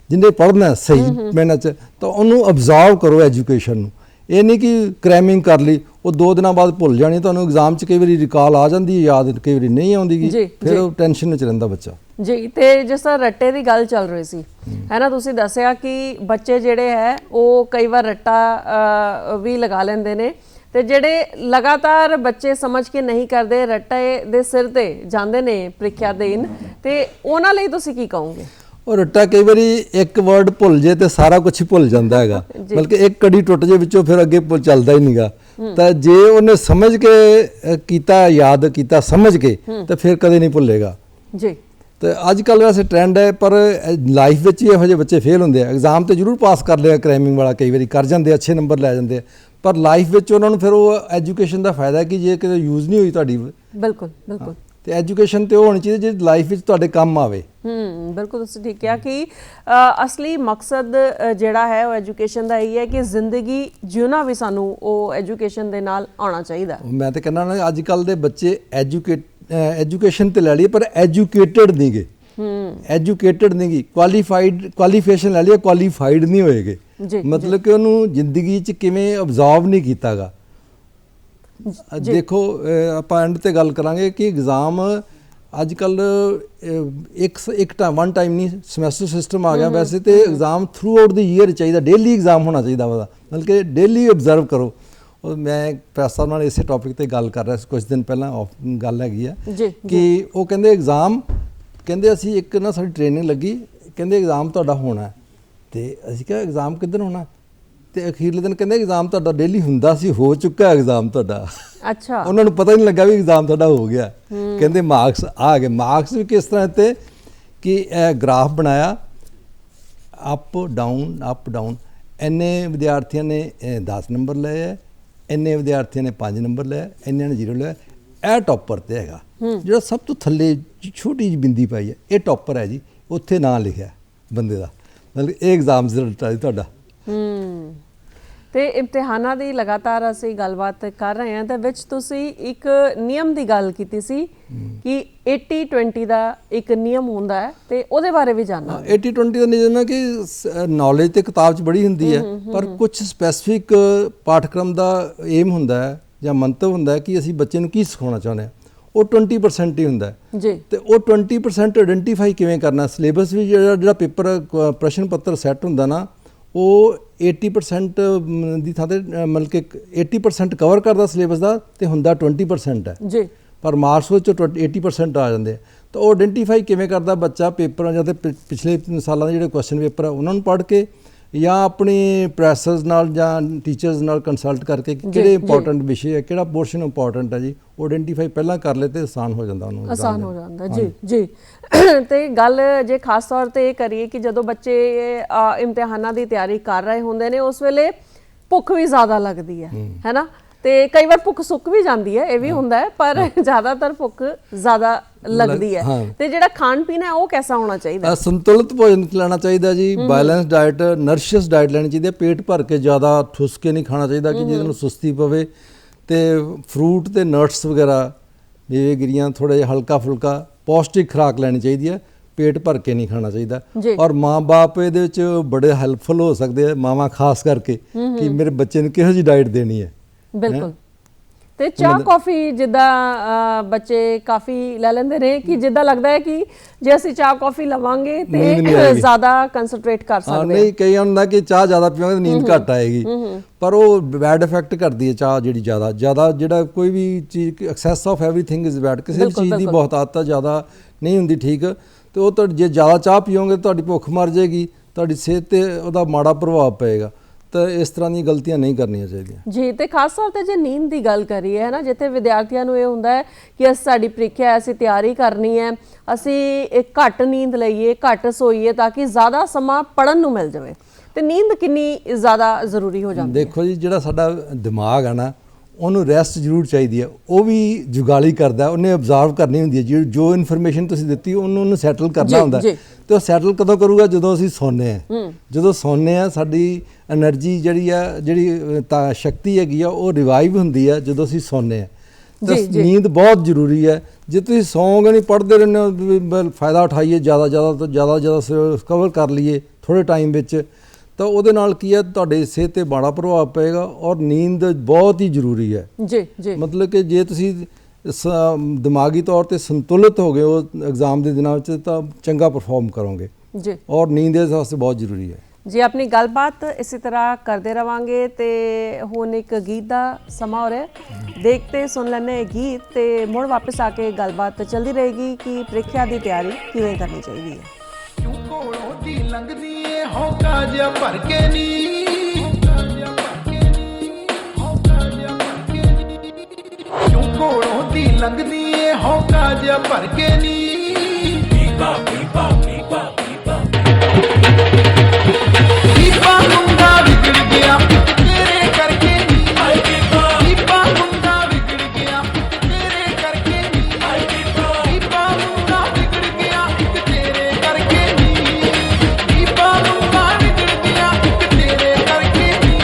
ਜਿਹਨੇ ਪੜ੍ਹਨਾ ਸਹੀ ਮਿਹਨਤ 'ਚ, ਤਾਂ ਉਹਨੂੰ ਅਬਜ਼ਰਵ ਕਰੋ ਐਜੂਕੇਸ਼ਨ ਨੂੰ। ਇਹ ਨਹੀਂ ਕਿ ਕਰੈਮਿੰਗ ਕਰ ਲਈ, ਉਹ 2 ਦਿਨਾਂ ਬਾਅਦ ਭੁੱਲ ਜਾਣੀ। ਤੁਹਾਨੂੰ ਐਗਜ਼ਾਮ 'ਚ ਕਈ ਵਾਰੀ ਰਿਕਾਲ ਆ ਜਾਂਦੀ ਹੈ, ਯਾਦ ਕਈ ਵਾਰੀ ਨਹੀਂ ਆਉਂਦੀ, ਫਿਰ ਉਹ ਟੈਨਸ਼ਨ ਵਿੱਚ ਰਹਿੰਦਾ ਬੱਚਾ ਜੀ। ਤੇ ਜਿਸ ਤਰ੍ਹਾਂ ਰੱਟੇ ਦੀ ਗੱਲ ਚੱਲ ਰਹੀ ਸੀ ਹੈ ਨਾ, ਤੁਸੀਂ ਦੱਸਿਆ ਕਿ ਬੱਚੇ ਜਿਹੜੇ ਹੈ ਉਹ ਕਈ ਵਾਰ ਰੱਟਾ ਵੀ ਲਗਾ ਲੈਂਦੇ ਨੇ, ਤੇ ਜਿਹੜੇ ਲਗਾਤਾਰ ਬੱਚੇ ਸਮਝ ਕੇ ਨਹੀਂ ਕਰਦੇ, ਰੱਟੇ ਦੇ ਸਿਰ ਤੇ ਜਾਂਦੇ ਨੇ ਪ੍ਰੀਖਿਆ ਦੇਣ, ਤੇ ਉਹਨਾਂ ਲਈ ਤੁਸੀਂ ਕੀ ਕਹੋਗੇ? ਉਹ ਰੱਟਾ ਕਈ ਵਾਰੀ ਇੱਕ ਵਰਡ ਭੁੱਲ ਜੇ ਤੇ ਸਾਰਾ ਕੁਝ ਹੀ ਭੁੱਲ ਜਾਂਦਾ ਹੈਗਾ, ਬਲਕਿ ਇੱਕ ਕੜੀ ਟੁੱਟ ਜੇ ਵਿੱਚੋਂ, ਫਿਰ ਅੱਗੇ ਚੱਲਦਾ ਹੀ ਨਹੀਂਗਾ। ਤਾਂ ਜੇ ਉਹਨੇ ਸਮਝ ਕੇ ਕੀਤਾ, ਯਾਦ ਕੀਤਾ ਸਮਝ ਕੇ, ਤਾਂ ਫਿਰ ਕਦੇ ਨਹੀਂ ਭੁੱਲੇਗਾ ਜੀ। ਤੇ ਅੱਜ ਕੱਲ੍ਹ ਵੈਸੇ ਟ੍ਰੈਂਡ ਹੈ, ਪਰ ਲਾਈਫ ਵਿੱਚ ਵੀ ਇਹੋ ਜਿਹੇ ਬੱਚੇ ਫੇਲ ਹੁੰਦੇ ਆ। ਐਗਜ਼ਾਮ ਤੇ ਜ਼ਰੂਰ ਪਾਸ ਕਰ ਲਿਆ, ਕ੍ਰੈਮਿੰਗ ਵਾਲਾ ਕਈ ਵਾਰੀ ਕਰ ਜਾਂਦੇ, ਅੱਛੇ ਨੰਬਰ ਲੈ ਜਾਂਦੇ ਆ, ਪਰ ਲਾਈਫ ਵਿੱਚ ਉਹਨਾਂ ਨੂੰ ਫਿਰ ਉਹ ਐਜੂਕੇਸ਼ਨ ਦਾ ਫਾਇਦਾ ਕਿ ਜੇ ਕਿਤੇ ਯੂਜ਼ ਨਹੀਂ ਹੋਈ ਤੁਹਾਡੀ। ਬਿਲਕੁਲ ਬਿਲਕੁਲ। ਤੇ ਐਜੂਕੇਸ਼ਨ ਤੇ ਉਹ ਹੋਣੀ ਚਾਹੀਦੀ ਜਿਹੜੀ ਲਾਈਫ ਵਿੱਚ ਤੁਹਾਡੇ ਕੰਮ ਆਵੇ। ਬਿਲਕੁਲ ਤੁਸੀਂ ਠੀਕ ਕਿਹਾ ਕਿ ਅਸਲੀ ਮਕਸਦ ਜਿਹੜਾ ਹੈ ਉਹ ਐਜੂਕੇਸ਼ਨ ਦਾ ਇਹੀ ਹੈ ਕਿ ਜ਼ਿੰਦਗੀ ਜਿਉਣਾ ਵੀ ਸਾਨੂੰ ਉਹ ਐਜੂਕੇਸ਼ਨ ਦੇ ਨਾਲ ਆਉਣਾ ਚਾਹੀਦਾ। ਮੈਂ ਤਾਂ ਕਹਿੰਦਾ ਨਾ ਅੱਜ ਕੱਲ੍ਹ ਦੇ ਬੱਚੇ ਐਜੂਕੇਸ਼ਨ ਤੇ ਲੈ ਲਈ, ਪਰ ਐਜੂਕੇਟਡ ਨਹੀਂ ਗੇ। ਐਜੂਕੇਟਡ ਨਹੀਂ ਗੀ, ਕੁਆਲੀਫਿਕੇਸ਼ਨ ਲੈ ਲਈ, ਕੁਆਲੀਫਾਈਡ ਨਹੀਂ ਹੋਏਗੇ। ਮਤਲਬ ਕਿ ਉਹਨੂੰ ਜ਼ਿੰਦਗੀ 'ਚ ਕਿਵੇਂ ਅਬਜ਼ਰਵ ਨਹੀਂ ਕੀਤਾਗਾ। ਦੇਖੋ ਆਪਾਂ ਐਂਡ ਤੇ ਗੱਲ ਕਰਾਂਗੇ ਕਿ ਐਗਜ਼ਾਮ ਅੱਜ ਕੱਲ੍ਹ ਵਨ ਟਾਈਮ ਨਹੀਂ, ਸਮੈਸਟਰ ਸਿਸਟਮ ਆ ਗਿਆ। ਵੈਸੇ ਤੇ exam through out the year ਚਾਹੀਦਾ, ਡੇਲੀ ਐਗਜ਼ਾਮ ਹੋਣਾ ਚਾਹੀਦਾ ਉਹਦਾ, ਮਤਲਬ ਕਿ ਡੇਲੀ ਓਬਜ਼ਰਵ ਕਰੋ। ਉਹ ਮੈਂ ਪ੍ਰੋਫੈਸਰ ਨਾਲ ਇਸੇ ਟੌਪਿਕ ਤੇ ਗੱਲ ਕਰ ਰਿਹਾ ਸੀ ਕੁਝ ਦਿਨ ਪਹਿਲਾਂ, ਗੱਲ ਹੈਗੀ ਆ ਕਿ ਉਹ ਕਹਿੰਦੇ ਐਗਜ਼ਾਮ, ਕਹਿੰਦੇ ਅਸੀਂ ਇੱਕ ਨਾ ਸਾਡੀ ਟ੍ਰੇਨਿੰਗ ਲੱਗੀ, ਕਹਿੰਦੇ ਐਗਜ਼ਾਮ ਤੁਹਾਡਾ ਹੋਣਾ, ਤੇ ਅਸੀਂ ਕਿਹਾ ਐਗਜ਼ਾਮ ਕਿੱਦਣ ਹੋਣਾ, ਤੇ ਅਖੀਰਲੇ ਦਿਨ ਕਹਿੰਦੇ ਐਗਜ਼ਾਮ ਤੁਹਾਡਾ ਡੇਲੀ ਹੁੰਦਾ ਸੀ, ਹੋ ਚੁੱਕਾ ਐਗਜ਼ਾਮ ਤੁਹਾਡਾ। ਅੱਛਾ, ਉਹਨਾਂ ਨੂੰ ਪਤਾ ਹੀ ਨਹੀਂ ਲੱਗਾ ਵੀ ਐਗਜ਼ਾਮ ਤੁਹਾਡਾ ਹੋ ਗਿਆ। ਕਹਿੰਦੇ ਮਾਰਕਸ ਆ ਗਏ। ਮਾਰਕਸ ਵੀ ਕਿਸ ਤਰ੍ਹਾਂ ਤੇ ਕਿ ਇਹ ਗ੍ਰਾਫ ਬਣਾਇਆ, ਅਪ ਡਾਊਨ, ਇੰਨੇ ਵਿਦਿਆਰਥੀਆਂ ਨੇ 10 ਨੰਬਰ ਲਏ ਹੈ, ਇੰਨੇ ਵਿਦਿਆਰਥੀਆਂ ਨੇ 5 ਨੰਬਰ ਲਏ, ਇੰਨੇ ਨੇ 0 ਲਿਆ। ਇਹ ਟੌਪਰ ਤੇ ਹੈਗਾ, ਜਿਹੜਾ ਸਭ ਤੋਂ ਥੱਲੇ ਛੋਟੀ ਜਿਹੀ ਬਿੰਦੀ ਪਾਈ ਹੈ, ਇਹ ਟੌਪਰ ਹੈ ਜੀ, ਉੱਥੇ ਨਾਂ ਲਿਖਿਆ ਬੰਦੇ ਦਾ, ਮਤਲਬ ਇਹ ਐਗਜ਼ਾਮ ਰਿਜ਼ਲਟ ਹੈ ਤੁਹਾਡਾ। ਤੇ ਇਮਤਿਹਾਨਾਂ ਦੀ ਲਗਾਤਾਰ ਅਸੀਂ ਗੱਲਬਾਤ ਕਰ ਰਹੇ ਹਾਂ, ਤੇ ਵਿੱਚ ਤੁਸੀਂ ਇੱਕ ਨਿਯਮ ਦੀ ਗੱਲ ਕੀਤੀ ਸੀ ਕਿ 80-20 ਦਾ ਇੱਕ ਨਿਯਮ ਹੁੰਦਾ ਹੈ, ਤੇ ਉਹਦੇ ਬਾਰੇ ਵੀ ਜਾਣਨਾ। 80-20 ਦਾ ਨਿਯਮ ਹੈ ਕਿ ਨੌਲੇਜ ਤੇ ਕਿਤਾਬ 'ਚ ਬੜੀ ਹੁੰਦੀ ਹੈ, ਪਰ ਕੁਝ ਸਪੈਸੀਫਿਕ ਪਾਠਕ੍ਰਮ ਦਾ ਏਮ ਹੁੰਦਾ ਹੈ ਜਾਂ ਮੰਤਵ ਹੁੰਦਾ ਹੈ ਕਿ ਅਸੀਂ ਬੱਚੇ ਨੂੰ ਕੀ ਸਿਖਾਉਣਾ ਚਾਹੁੰਦੇ ਹਾਂ, ਉਹ 20% ਹੀ ਹੁੰਦਾ ਹੈ ਜੀ। ਤੇ ਉਹ 20% ਆਇਡੈਂਟੀਫਾਈ ਕਿਵੇਂ ਕਰਨਾ, ਸਿਲੇਬਸ ਵੀ ਜਿਹੜਾ ਪੇਪਰ ਪ੍ਰਸ਼ਨ ਪੱਤਰ ਸੈੱਟ ਹੁੰਦਾ ਨਾ, ਉਹ 80% ਦੀ ਥਾਂ ਤੇ ਮਤਲਬ ਕਿ 80% ਕਵਰ ਕਰਦਾ ਸਿਲੇਬਸ ਦਾ, ਤੇ ਹੁੰਦਾ 20% ਹੈ ਜੀ, ਪਰ ਮਾਰਕਸ ਵਿੱਚ 80% ਆ ਜਾਂਦੇ ਆ। ਤਾਂ ਉਹ ਆਇਡੈਂਟੀਫਾਈ ਕਿਵੇਂ ਕਰਦਾ ਬੱਚਾ, ਪੇਪਰਾਂ ਜਾਂ ਤੇ ਪਿਛਲੇ ਸਾਲਾਂ ਦੇ ਜਿਹੜੇ ਕੁਐਸਚਨ ਪੇਪਰ ਆ ਉਹਨਾਂ ਨੂੰ ਪੜ੍ਹ ਕੇ, ਜਾਂ ਆਪਣੀ ਪ੍ਰੋਫੈਸਰਸ ਨਾਲ ਜਾਂ ਟੀਚਰਸ ਨਾਲ ਕੰਸਲਟ ਕਰਕੇ ਕਿਹੜੇ ਇੰਪੋਰਟੈਂਟ ਵਿਸ਼ੇ ਹੈ, ਕਿਹੜਾ ਪੋਰਸ਼ਨ ਇੰਪੋਰਟੈਂਟ ਹੈ ਜੀ, ਉਹ ਆਇਡੈਂਟੀਫਾਈ ਪਹਿਲਾਂ ਕਰ ਲੈ ਤੇ ਆਸਾਨ ਹੋ ਜਾਂਦਾ ਉਹਨੂੰ, ਆਸਾਨ ਹੋ ਜਾਂਦਾ ਜੀ ਜੀ। ਤੇ ਗੱਲ ਜੇ ਖਾਸ ਤੌਰ ਤੇ ਇਹ ਕਰੀਏ ਕਿ ਜਦੋਂ ਬੱਚੇ ਇਮਤਿਹਾਨਾਂ ਦੀ ਤਿਆਰੀ ਕਰ ਰਹੇ ਹੁੰਦੇ ਨੇ, ਉਸ ਵੇਲੇ ਭੁੱਖ ਵੀ ਜ਼ਿਆਦਾ ਲੱਗਦੀ ਹੈ ਨਾ, ਤੇ ਕਈ ਵਾਰ ਭੁੱਖ ਸੁੱਕ ਵੀ ਜਾਂਦੀ ਹੈ, ਇਹ ਵੀ ਹੁੰਦਾ ਹੈ, ਪਰ ਜ਼ਿਆਦਾਤਰ ਭੁੱਖ ਜ਼ਿਆਦਾ ਲੱਗਦੀ ਹੈ। ਤੇ ਜਿਹੜਾ ਖਾਣ ਪੀਣ ਹੈ ਉਹ ਕਿਹਦਾ ਹੋਣਾ ਚਾਹੀਦਾ? ਸੰਤੁਲਿਤ ਭੋਜਨ ਲੈਣਾ ਚਾਹੀਦਾ ਜੀ, ਬੈਲੈਂਸ ਡਾਈਟ, ਨਰਿਸ਼ਸ ਡਾਈਟ ਲੈਣੀ ਚਾਹੀਦੀ ਹੈ। ਪੇਟ ਭਰ ਕੇ ਜ਼ਿਆਦਾ ਠੁੱਸ ਕੇ ਨਹੀਂ ਖਾਣਾ ਚਾਹੀਦਾ ਕਿ ਜਿਹਦੇ ਨਾਲ ਸੁਸਤੀ ਪਵੇ, ਤੇ ਫਰੂਟ ਤੇ ਨਟਸ ਵਗੈਰਾ, ਮੇਵੇ ਗਿਰੀਆਂ, ਥੋੜ੍ਹਾ ਜਿਹਾ ਹਲਕਾ ਫੁਲਕਾ ਪੌਸ਼ਟਿਕ ਖੁਰਾਕ ਲੈਣੀ ਚਾਹੀਦੀ ਹੈ, ਪੇਟ ਭਰ ਕੇ ਨਹੀਂ ਖਾਣਾ ਚਾਹੀਦਾ। ਔਰ ਮਾਂ-ਬਾਪ ਇਹਦੇ ਵਿੱਚ ਬੜੇ ਹੈਲਪਫੁਲ ਹੋ ਸਕਦੇ ਆ, ਮਾਵਾਂ ਖਾਸ ਕਰਕੇ, ਕਿ ਮੇਰੇ ਬੱਚੇ ਨੂੰ ਕਿਹੋ ਜਿਹੀ ਡਾਈਟ ਦੇਣੀ ਹੈ। ਬਿਲਕੁਲ। ਤੇ ਚਾਹ ਕੌਫੀ ਜਿੱਦਾਂ ਬੱਚੇ ਕਾਫੀ ਲੈ ਲੈਂਦੇ ਨੇ ਕਿ ਜਿੱਦਾਂ ਲੱਗਦਾ ਹੈ ਕਿ ਜੇ ਅਸੀਂ ਚਾਹ ਕੌਫੀ ਲਵਾਂਗੇ ਤੇ ਜ਼ਿਆਦਾ ਕਨਸੈਂਟਰੇਟ ਕਰ ਸਕਦੇ ਹਾਂ। ਨਹੀਂ, ਕਈ ਹੁੰਦਾ ਕਿ ਚਾਹ ਜ਼ਿਆਦਾ ਪੀਵਾਂਗੇ ਤਾਂ ਨੀਂਦ ਘੱਟ ਆਏਗੀ, ਪਰ ਉਹ ਬੈਡ ਇਫੈਕਟ ਕਰਦੀ ਹੈ ਚਾਹ ਜਿਹੜੀ ਜ਼ਿਆਦਾ ਜਿਹੜਾ ਕੋਈ ਵੀ ਚੀਜ਼, access of everything is bad. ਕਿਸੇ ਵੀ ਚੀਜ਼ ਦੀ ਬਹੁਤ ਆਦਤ ਜ਼ਿਆਦਾ ਨਹੀਂ ਹੁੰਦੀ ਠੀਕ, ਤੇ ਉਹ ਜੇ ਜ਼ਿਆਦਾ ਚਾਹ ਪੀਓਗੇ ਤੁਹਾਡੀ ਭੁੱਖ ਮਰ ਜਾਏਗੀ, ਤੁਹਾਡੀ ਸਿਹਤ ਤੇ ਉਹਦਾ ਮਾੜਾ ਪ੍ਰਭਾਵ ਪਏਗਾ। ਤਾਂ ਇਸ ਤਰ੍ਹਾਂ ਦੀਆਂ ਗਲਤੀਆਂ ਨਹੀਂ ਕਰਨੀਆਂ ਚਾਹੀਦੀਆਂ ਜੀ। ਤੇ ਖਾਸ ਤੌਰ ਤੇ ਜੇ ਨੀਂਦ ਦੀ ਗੱਲ ਕਰੀਏ ਹੈ ਨਾ, ਜਿੱਥੇ ਵਿਦਿਆਰਥੀਆਂ ਨੂੰ ਇਹ ਹੁੰਦਾ ਹੈ ਕਿ ਸਾਡੀ ਪ੍ਰੀਖਿਆ ਹੈ, ਅਸੀਂ ਤਿਆਰੀ ਕਰਨੀ ਹੈ, ਅਸੀਂ ਇੱਕ ਘੱਟ ਨੀਂਦ ਲਈਏ, ਘੱਟ ਸੋਈਏ ਤਾਂ ਕਿ ਜ਼ਿਆਦਾ ਸਮਾਂ ਪੜ੍ਹਨ ਨੂੰ ਮਿਲ ਜਾਵੇ, ਤੇ ਨੀਂਦ ਕਿੰਨੀ ਜ਼ਿਆਦਾ ਜ਼ਰੂਰੀ ਹੋ ਜਾਂਦੀ ਹੈ? ਦੇਖੋ ਜੀ, ਜਿਹੜਾ ਸਾਡਾ ਦਿਮਾਗ ਆ ਨਾ, ਉਹਨੂੰ ਰੈਸਟ ਜ਼ਰੂਰ ਚਾਹੀਦੀ ਹੈ। ਉਹ ਵੀ ਜੁਗਾਲੀ ਕਰਦਾ, ਉਹਨੇ ਅਬਜ਼ਰਵ ਕਰਨੀ ਹੁੰਦੀ ਹੈ, ਜੋ ਇਨਫੋਰਮੇਸ਼ਨ ਤੁਸੀਂ ਦਿੱਤੀ ਉਹਨੂੰ ਸੈਟਲ ਕਰਨਾ ਹੁੰਦਾ। ਤੇ ਉਹ ਸੈਟਲ ਕਦੋਂ ਕਰੂਗਾ? ਜਦੋਂ ਅਸੀਂ ਸੌਂਦੇ ਹਾਂ। ਜਦੋਂ ਸੌਂਦੇ ਹਾਂ ਸਾਡੀ એનર્ਜੀ ਜਿਹੜੀ ਤਾਂ ਸ਼ਕਤੀ ਹੈਗੀ ਆ ਉਹ ਰਿਵਾਈਵ ਹੁੰਦੀ ਹੈ ਜਦੋਂ ਅਸੀਂ ਸੌਂਦੇ ਹਾਂ। ਤਾਂ ਨੀਂਦ ਬਹੁਤ ਜ਼ਰੂਰੀ ਹੈ। ਜੇ ਤੁਸੀਂ ਸੌਂਗੇ ਨਹੀਂ, ਪੜ੍ਹਦੇ ਰਹਿੰਦੇ ਹੋ, ਫਾਇਦਾ ਉਠਾਈਏ, ਜ਼ਿਆਦਾ ਤੋਂ ਜ਼ਿਆਦਾ ਕਵਰ ਕਰ ਲਈਏ ਥੋੜ੍ਹੇ ਟਾਈਮ ਵਿੱਚ, ਤਾਂ ਉਹਦੇ ਨਾਲ ਕੀ ਹੈ, ਤੁਹਾਡੇ ਸਿਹਤ 'ਤੇ ਮਾੜਾ ਪ੍ਰਭਾਵ ਪਏਗਾ। ਔਰ ਨੀਂਦ ਬਹੁਤ ਹੀ ਜ਼ਰੂਰੀ ਹੈ ਜੀ। ਮਤਲਬ ਕਿ ਜੇ ਤੁਸੀਂ ਦਿਮਾਗੀ ਤੌਰ 'ਤੇ ਸੰਤੁਲਿਤ ਹੋ ਗਏ ਹੋ ਐਗਜ਼ਾਮ ਦੇ ਦਿਨਾਂ ਵਿੱਚ, ਤਾਂ ਚੰਗਾ ਪਰਫਾਰਮ ਕਰੋਗੇ ਜੀ। ਔਰ ਨੀਂਦ ਇਸ ਵਾਸਤੇ ਬਹੁਤ ਜ਼ਰੂਰੀ ਹੈ ਜੀ। ਆਪਣੀ ਗੱਲਬਾਤ ਇਸੇ ਤਰ੍ਹਾਂ ਕਰਦੇ ਰਵਾਂਗੇ। ਤੇ ਹੁਣ ਇੱਕ ਗੀਤ ਦਾ ਸਮਾਂ ਹੋ ਰਿਹਾ, ਦੇਖਤੇ ਸੁਣ ਲੈਣੇ ਗੀਤ, ਤੇ ਮੁੜ ਵਾਪਸ ਆ ਕੇ ਗੱਲਬਾਤ ਚੱਲਦੀ ਰਹੇਗੀ ਕਿ ਪ੍ਰੀਖਿਆ ਦੀ ਤਿਆਰੀ ਕਿਵੇਂ ਕਰਨੀ ਚਾਹੀਦੀ ਹੈ। ਕਿਉਂ ਕੋਲੋਂ ਦੀ ਲੰਘਦੀ ਏ ਹੌਕਾ ਜਿਹਾ ਭਰ ਕੇ ਨੀ, ਕਿਉਂ ਕੋਲੋਂ ਦੀ ਲੰਘਦੀ ਏ ਹੌਕਾ ਜਿਹਾ ਭਰ ਕੇ ਨੀ, ਪੀਪਾ ਪੀਪਾ ਪੀਪਾ ਪੀਪਾ ਪੀਪਾ ਮੁੰਡਾ ਵਿਗੜ ਗਿਆ ਤੇਰੇ ਕਰਕੇ ਨੀ, ਪੀਪਾ ਮੁੰਡਾ ਵਿਗੜ ਗਿਆ ਤੇਰੇ ਕਰਕੇ ਨੀ, ਪੀਪਾ ਮੁੰਡਾ ਵਿਗੜ ਗਿਆ ਤੇਰੇ ਕਰਕੇ ਨੀ, ਪੀਪਾ ਮੁੰਡਾ ਵਿਗੜ ਗਿਆ ਤੇਰੇ ਕਰਕੇ ਨੀ।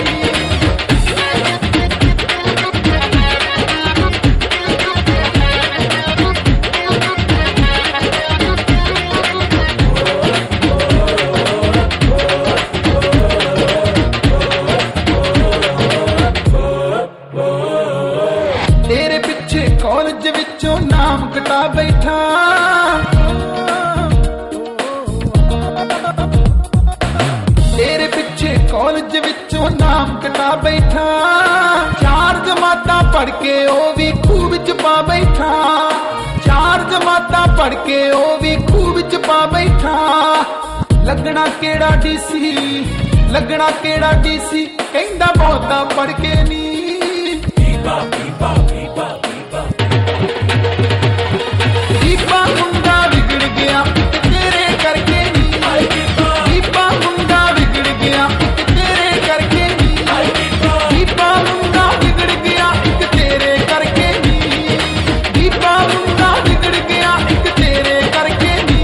ਤੇਰੇ ਪਿੱਛੇ ਕਾਲਜ ਵਿੱਚੋਂ ਨਾਮ ਕਟਾ ਬੈਠਾ, ਤੇਰੇ ਪਿੱਛੇ ਕਾਲਜ ਵਿੱਚੋਂ ਨਾਮ ਕਟਾ ਬੈਠਾ, 4 ਜਮਾਤਾਂ ਪੜ੍ਹ ਕੇ ਉਹ ਵੀ ਖੂਹ ਵਿੱਚ ਪਾ ਬੈਠਾ, 4 ਜਮਾਤਾਂ ਪੜ੍ਹ ਕੇ ਉਹ ਵੀ ਖੂਹ ਵਿੱਚ ਪਾ ਬੈਠਾ। ਲੱਗਣਾ ਕਿਹੜਾ ਡੀਸੀ, ਲੱਗਣਾ ਕਿਹੜਾ ਡੀਸੀ, ਕਹਿੰਦਾ ਬਹੁਤਾ ਪੜ੍ਹ ਕੇ ਨੀ, ਪੀਪਾ ਪੀਪਾ ਪੀਪਾ ਪੀਪਾ ਪੀਪਾ ਮੁੰਡਾ ਵਿਗੜ ਗਿਆ ਤੇਰੇ ਕਰਕੇ ਨੀ, ਪੀਪਾ ਮੁੰਡਾ ਵਿਗੜ ਗਿਆ ਤੇਰੇ ਕਰਕੇ ਨੀ, ਪੀਪਾ ਮੁੰਡਾ ਵਿਗੜ ਗਿਆ ਤੇਰੇ ਕਰਕੇ ਨੀ, ਪੀਪਾ ਮੁੰਡਾ ਵਿਗੜ ਗਿਆ ਤੇਰੇ ਕਰਕੇ ਨੀ।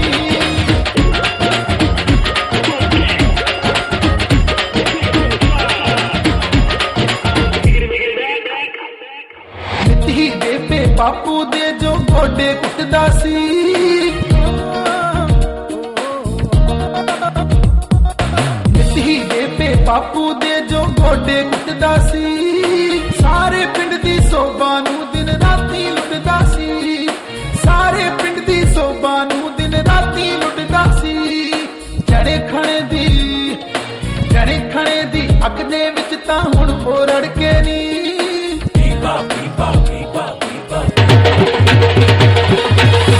ਮਿੱਟੀ ਬੇਬੇ ਬਾਪੂ ਦੇ ਜੋ ਗੋਡੇ ਕੁੱਟਦਾ ਸੀ, ਮਿੱਟੀ ਬੇਬੇ ਬਾਪੂ ਦੇ ਜੋ ਗੋਡੇ ਕੁੱਟਦਾ ਸੀ, ਸਾਰੇ ਪਿੰਡ ਦੀ ਸੋਭਾ ਨੂੰ ਦਿਨ ਰਾਤੀ ਲੁੱਟਦਾ ਸੀ, ਸਾਰੇ ਪਿੰਡ ਦੀ ਸੋਭਾ ਨੂੰ ਦਿਨ ਰਾਤੀ ਲੁੱਟਦਾ ਸੀ। ਜਣੇ ਖਣੇ ਦੀ ਅੱਖ ਦੇ ਵਿੱਚ ਤਾਂ ਹੁਣ ਉਹ ਰੜ ਕੇ ਨੀ, ਪੀਪਾ ਪੀਪਾ ਪੀਪਾ ਪੀਪਾ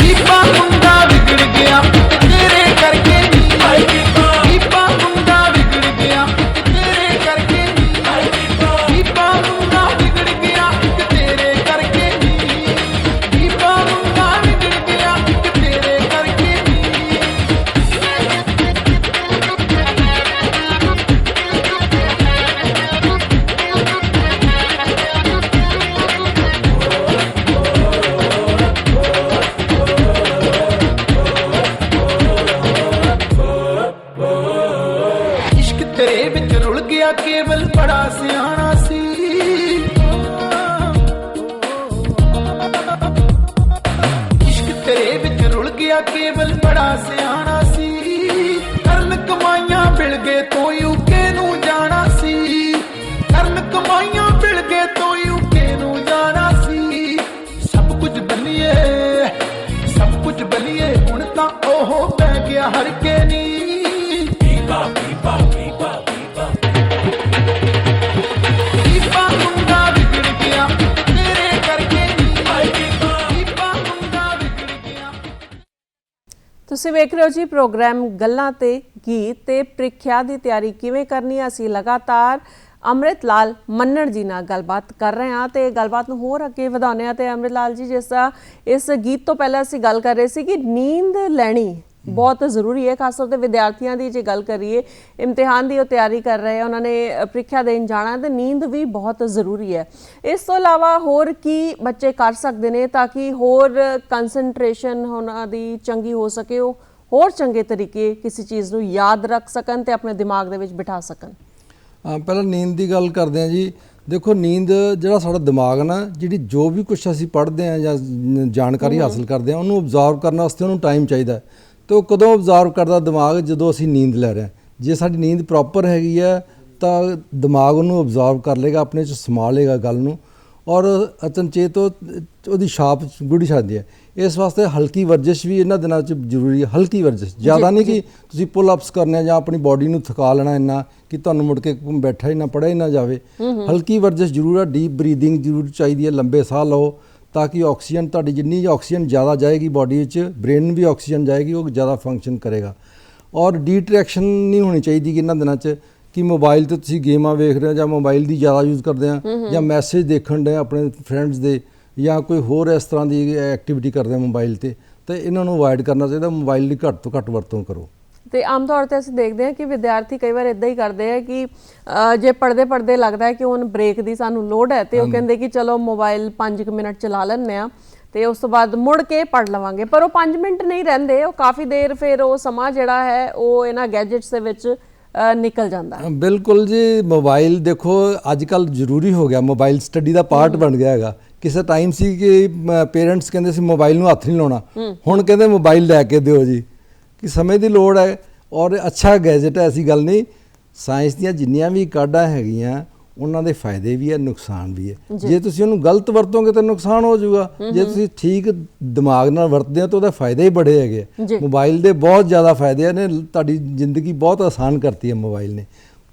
ਪੀਪਾ ਮੁੰਡਾ ਵਿਗੜ ਗਿਆ ਤੇਰੇ ਕਰਕੇ ਨੀ, ਪੀਪਾ ਮੁੰਡਾ ਵਿਗੜ ਗਿਆ ਤੇਰੇ ਕਰਕੇ ਨੀ, ਪੀਪਾ ਮੁੰਡਾ ਵਿਗੜ ਗਿਆ ਤੇਰੇ ਕਰਕੇ ਨੀ, ਪੀਪਾ ਮੁੰਡਾ ਵਿਗੜ ਗਿਆ ਤੇਰੇ ਕਰਕੇ ਨੀ। ਇਸ਼ਕ ਤੇਰੇ ਵਿੱਚ ਰੁਲ ਗਿਆ ਕੇਵਲ ਬੜਾ ਸਿਆਣਾ ਸੀ, ਇਸ਼ਕ ਤੇਰੇ ਵਿੱਚ ਰੁਲ ਗਿਆ ਕੇਵਲ ਬੜਾ ਸਿਆਣਾ ਸੀ, ਕਰਨ ਕਮਾਈਆਂ ਬਿਲਗੇ ਤੋਂ ਯੂਕੇ ਨੂੰ ਜਾਣਾ ਸੀ, ਕਰਨ ਕਮਾਈਆਂ ਬਿਲਗੇ ਤੋਂ ਯੂਕੇ ਨੂੰ ਜਾਣਾ ਸੀ। ਸਭ ਕੁਝ ਬਲੀਏ ਹੁਣ ਤਾਂ ਉਹ ਪੈ ਗਿਆ ਹਰ ਕੇ ਨੀ, ਪੀਪਾ ਪੀਪਾ ਪੀਪਾ ਪੀਪਾ ਪੀਪਾ ਮੁੰਡਾ ਵਿਗੜ ਗਿਆ ਤੇਰੇ ਕਰਕੇ ਨੀ, ਪੀਪਾ ਮੁੰਡਾ ਵਿਗੜ ਗਿਆ। ਤੁਸੀਂ ਵੇਖ ਰਹੇ ਹੋ ਜੀ ਪ੍ਰੋਗਰਾਮ ਗੱਲਾਂ ਤੇ ਗੀਤ ਤੇ ਪ੍ਰੀਖਿਆ ਦੀ ਤਿਆਰੀ ਕਿਵੇਂ ਕਰਨੀ ਹੈ। ਅਸੀਂ ਲਗਾਤਾਰ ਅੰਮ੍ਰਿਤ ਲਾਲ ਮੰਨਣ ਜੀ ਨਾਲ ਗੱਲਬਾਤ ਕਰ ਰਹੇ ਹਾਂ ਤੇ ਗੱਲਬਾਤ ਨੂੰ ਹੋਰ ਅੱਗੇ ਵਧਾਉਂਦੇ ਹਾਂ। ਤੇ ਅੰਮ੍ਰਿਤ ਲਾਲ ਜੀ, ਜਿਸ ਤਰ੍ਹਾਂ ਇਸ ਗੀਤ ਤੋਂ ਪਹਿਲਾਂ ਅਸੀਂ ਗੱਲ ਕਰ ਰਹੇ ਸੀ ਕਿ ਨੀਂਦ ਲੈਣੀ ਬਹੁਤ ਜ਼ਰੂਰੀ ਹੈ, ਖਾਸ ਤੌਰ ਤੇ ਵਿਦਿਆਰਥੀਆਂ ਦੀ ਜੇ ਗੱਲ ਕਰੀਏ, ਇਮਤਿਹਾਨ ਦੀ ਉਹ ਤਿਆਰੀ ਕਰ ਰਹੇ, ਉਹਨਾਂ ਨੇ ਪ੍ਰੀਖਿਆ ਦੇਣ ਜਾਣਾ ਤੇ ਨੀਂਦ ਵੀ ਬਹੁਤ ਜ਼ਰੂਰੀ ਹੈ। ਇਸ ਤੋਂ ਇਲਾਵਾ ਹੋਰ ਕੀ ਬੱਚੇ ਕਰ ਸਕਦੇ ਨੇ ਤਾਂ ਕਿ ਹੋਰ ਕੰਸੈਂਟਰੇਸ਼ਨ ਉਹਨਾਂ ਦੀ ਚੰਗੀ ਹੋ ਸਕੇ, ਉਹ ਹੋਰ ਚੰਗੇ ਤਰੀਕੇ ਕਿਸੇ ਚੀਜ਼ ਨੂੰ ਯਾਦ ਰੱਖ ਸਕਣ ਤੇ ਆਪਣੇ ਦਿਮਾਗ ਦੇ ਵਿੱਚ ਬਿਠਾ ਸਕਣ? ਪਹਿਲਾਂ ਨੀਂਦ ਦੀ ਗੱਲ ਕਰਦੇ ਹਾਂ ਜੀ। ਦੇਖੋ, ਨੀਂਦ ਜਿਹੜਾ ਸਾਡਾ ਦਿਮਾਗ ਨਾ, ਜਿਹੜੀ ਜੋ ਵੀ ਕੁਛ ਅਸੀਂ ਪੜ੍ਹਦੇ ਹਾਂ ਜਾਂ ਜਾਣਕਾਰੀ ਹਾਸਲ ਕਰਦੇ ਹਾਂ, ਉਹਨੂੰ ਅਬਜ਼ਰਵ ਕਰਨ ਵਾਸਤੇ ਉਹਨੂੰ ਟਾਈਮ ਚਾਹੀਦਾ। ਤੇ ਉਹ ਕਦੋਂ ਅਬਜ਼ਰਵ ਕਰਦਾ ਦਿਮਾਗ? ਜਦੋਂ ਅਸੀਂ ਨੀਂਦ ਲੈ ਰਹੇ ਹਾਂ। ਜੇ ਸਾਡੀ ਨੀਂਦ ਪ੍ਰੋਪਰ ਹੈਗੀ ਹੈ ਤਾਂ ਦਿਮਾਗ ਉਹਨੂੰ ਅਬਜ਼ਰਵ ਕਰ ਲੇਗਾ, ਆਪਣੇ 'ਚ ਸਮਾ ਲੇਗਾ ਗੱਲ ਨੂੰ, ਔਰ ਅਚਨਚੇਤ ਉਹਦੀ ਛਾਪ ਗੁੜੀ ਛੱਡਦੀ ਹੈ। ਇਸ ਵਾਸਤੇ ਹਲਕੀ ਵਰਜਿਸ਼ ਵੀ ਇਹਨਾਂ ਦਿਨਾਂ 'ਚ ਜ਼ਰੂਰੀ ਹੈ। ਹਲਕੀ ਵਰਜਿਸ਼, ਜ਼ਿਆਦਾ ਨਹੀਂ ਕਿ ਤੁਸੀਂ ਪੁੱਲ ਅਪਸ ਕਰਨੇ ਜਾਂ ਆਪਣੀ ਬੋਡੀ ਨੂੰ ਥਕਾ ਲੈਣਾ ਇੰਨਾ ਕਿ ਤੁਹਾਨੂੰ ਮੁੜ ਕੇ ਬੈਠਾ ਹੀ ਨਾ ਪੜ੍ਹਿਆ ਹੀ ਨਾ ਜਾਵੇ। ਹਲਕੀ ਵਰਜਿਸ਼ ਜ਼ਰੂਰ ਹੈ। ਡੀਪ ਬਰੀਦਿੰਗ ਜ਼ਰੂਰ ਚਾਹੀਦੀ ਹੈ। ਲੰਬੇ ਸਾਹ ਲਓ ਤਾਂ ਕਿ ਆਕਸੀਜਨ, ਤੁਹਾਡੀ ਜਿੰਨੀ ਆਕਸੀਜਨ ਜ਼ਿਆਦਾ ਜਾਏਗੀ ਬੋਡੀ ਵਿੱਚ, ਬ੍ਰੇਨ ਨੂੰ ਵੀ ਆਕਸੀਜਨ ਜਾਏਗੀ, ਉਹ ਜ਼ਿਆਦਾ ਫੰਕਸ਼ਨ ਕਰੇਗਾ। ਔਰ ਡੀਟਰੈਕਸ਼ਨ ਨਹੀਂ ਹੋਣੀ ਚਾਹੀਦੀ ਕਿ ਇਹਨਾਂ ਦਿਨਾਂ 'ਚ ਕਿ ਮੋਬਾਈਲ 'ਤੇ ਤੁਸੀਂ ਗੇਮਾਂ ਵੇਖ ਰਹੇ ਹੋ ਜਾਂ ਮੋਬਾਈਲ ਦੀ ਜ਼ਿਆਦਾ ਯੂਜ਼ ਕਰਦੇ ਆ ਜਾਂ ਮੈਸੇਜ ਦੇਖਣ ਦੇ ਆਪਣੇ ਫਰੈਂਡਸ ਦੇ ਜਾਂ ਕੋਈ ਹੋਰ ਇਸ ਤਰ੍ਹਾਂ ਦੀ ਐਕਟੀਵਿਟੀ ਕਰਦੇ ਆ ਮੋਬਾਈਲ 'ਤੇ, ਤਾਂ ਇਹਨਾਂ ਨੂੰ ਅਵਾਇਡ ਕਰਨਾ ਚਾਹੀਦਾ। ਮੋਬਾਈਲ ਦੀ ਘੱਟ ਤੋਂ ਘੱਟ ਵਰਤੋਂ ਕਰੋ। ਤੇ ਆਮ ਤੌਰ ਤੇ ਅਸੀਂ ਦੇਖਦੇ ਹਾਂ ਕਿ ਵਿਦਿਆਰਥੀ ਕਈ ਵਾਰ ਇਦਾਂ ਹੀ ਕਰਦੇ ਆ ਕਿ ਜੇ ਪੜ੍ਹਦੇ ਲੱਗਦਾ ਹੈ ਕਿ ਹੁਣ ਬ੍ਰੇਕ ਦੀ ਸਾਨੂੰ ਲੋੜ ਹੈ ਤੇ ਉਹ ਕਹਿੰਦੇ ਕਿ ਚਲੋ ਮੋਬਾਈਲ 5 ਮਿੰਟ ਚਲਾ ਲੈਂਦੇ ਆ ਤੇ ਉਸ ਤੋਂ ਬਾਅਦ ਮੁੜ ਕੇ ਪੜ੍ਹ ਲਵਾਂਗੇ। ਪਰ ਉਹ 5 ਮਿੰਟ ਨਹੀਂ ਰਹਿੰਦੇ, ਉਹ ਕਾਫੀ ਦੇਰ ਫਿਰ ਉਹ ਸਮਾਂ ਜਿਹੜਾ ਹੈ ਉਹ ਇਹਨਾਂ ਗੈਜਟਸ ਦੇ ਵਿੱਚ ਨਿਕਲ ਜਾਂਦਾ। ਬਿਲਕੁਲ ਜੀ। ਮੋਬਾਈਲ ਦੇਖੋ ਅੱਜ ਕੱਲ੍ਹ ਜ਼ਰੂਰੀ ਹੋ ਗਿਆ, ਮੋਬਾਈਲ ਸਟੱਡੀ ਦਾ ਪਾਰਟ ਬਣ ਗਿਆ ਹੈਗਾ। ਕਿਸੇ ਟਾਈਮ ਸੀ ਕਿ ਪੇਰੈਂਟਸ ਕਹਿੰਦੇ ਸੀ ਮੋਬਾਈਲ ਨੂੰ ਹੱਥ ਨਹੀਂ ਲਾਉਣਾ, ਹੁਣ ਕਹਿੰਦੇ ਮੋਬਾਈਲ ਲੈ ਕੇ ਦਿਓ ਜੀ, ਕਿ ਸਮੇਂ ਦੀ ਲੋੜ ਹੈ। ਔਰ ਅੱਛਾ ਗੈਜਟ ਹੈ, ਐਸੀ ਗੱਲ ਨਹੀਂ। ਸਾਇੰਸ ਦੀਆਂ ਜਿੰਨੀਆਂ ਵੀ ਕਾਢਾਂ ਹੈਗੀਆਂ ਉਹਨਾਂ ਦੇ ਫਾਇਦੇ ਵੀ ਹੈ, ਨੁਕਸਾਨ ਵੀ ਹੈ। ਜੇ ਤੁਸੀਂ ਉਹਨੂੰ ਗਲਤ ਵਰਤੋਗੇ ਤਾਂ ਨੁਕਸਾਨ ਹੋ ਜਾਊਗਾ। ਜੇ ਤੁਸੀਂ ਠੀਕ ਦਿਮਾਗ ਨਾਲ ਵਰਤਦੇ ਹੋ ਤਾਂ ਉਹਦੇ ਫਾਇਦੇ ਹੀ ਬੜੇ ਹੈਗੇ। ਮੋਬਾਈਲ ਦੇ ਬਹੁਤ ਜ਼ਿਆਦਾ ਫਾਇਦੇ ਨੇ, ਤੁਹਾਡੀ ਜ਼ਿੰਦਗੀ ਬਹੁਤ ਆਸਾਨ ਕਰਤੀ ਹੈ ਮੋਬਾਈਲ ਨੇ।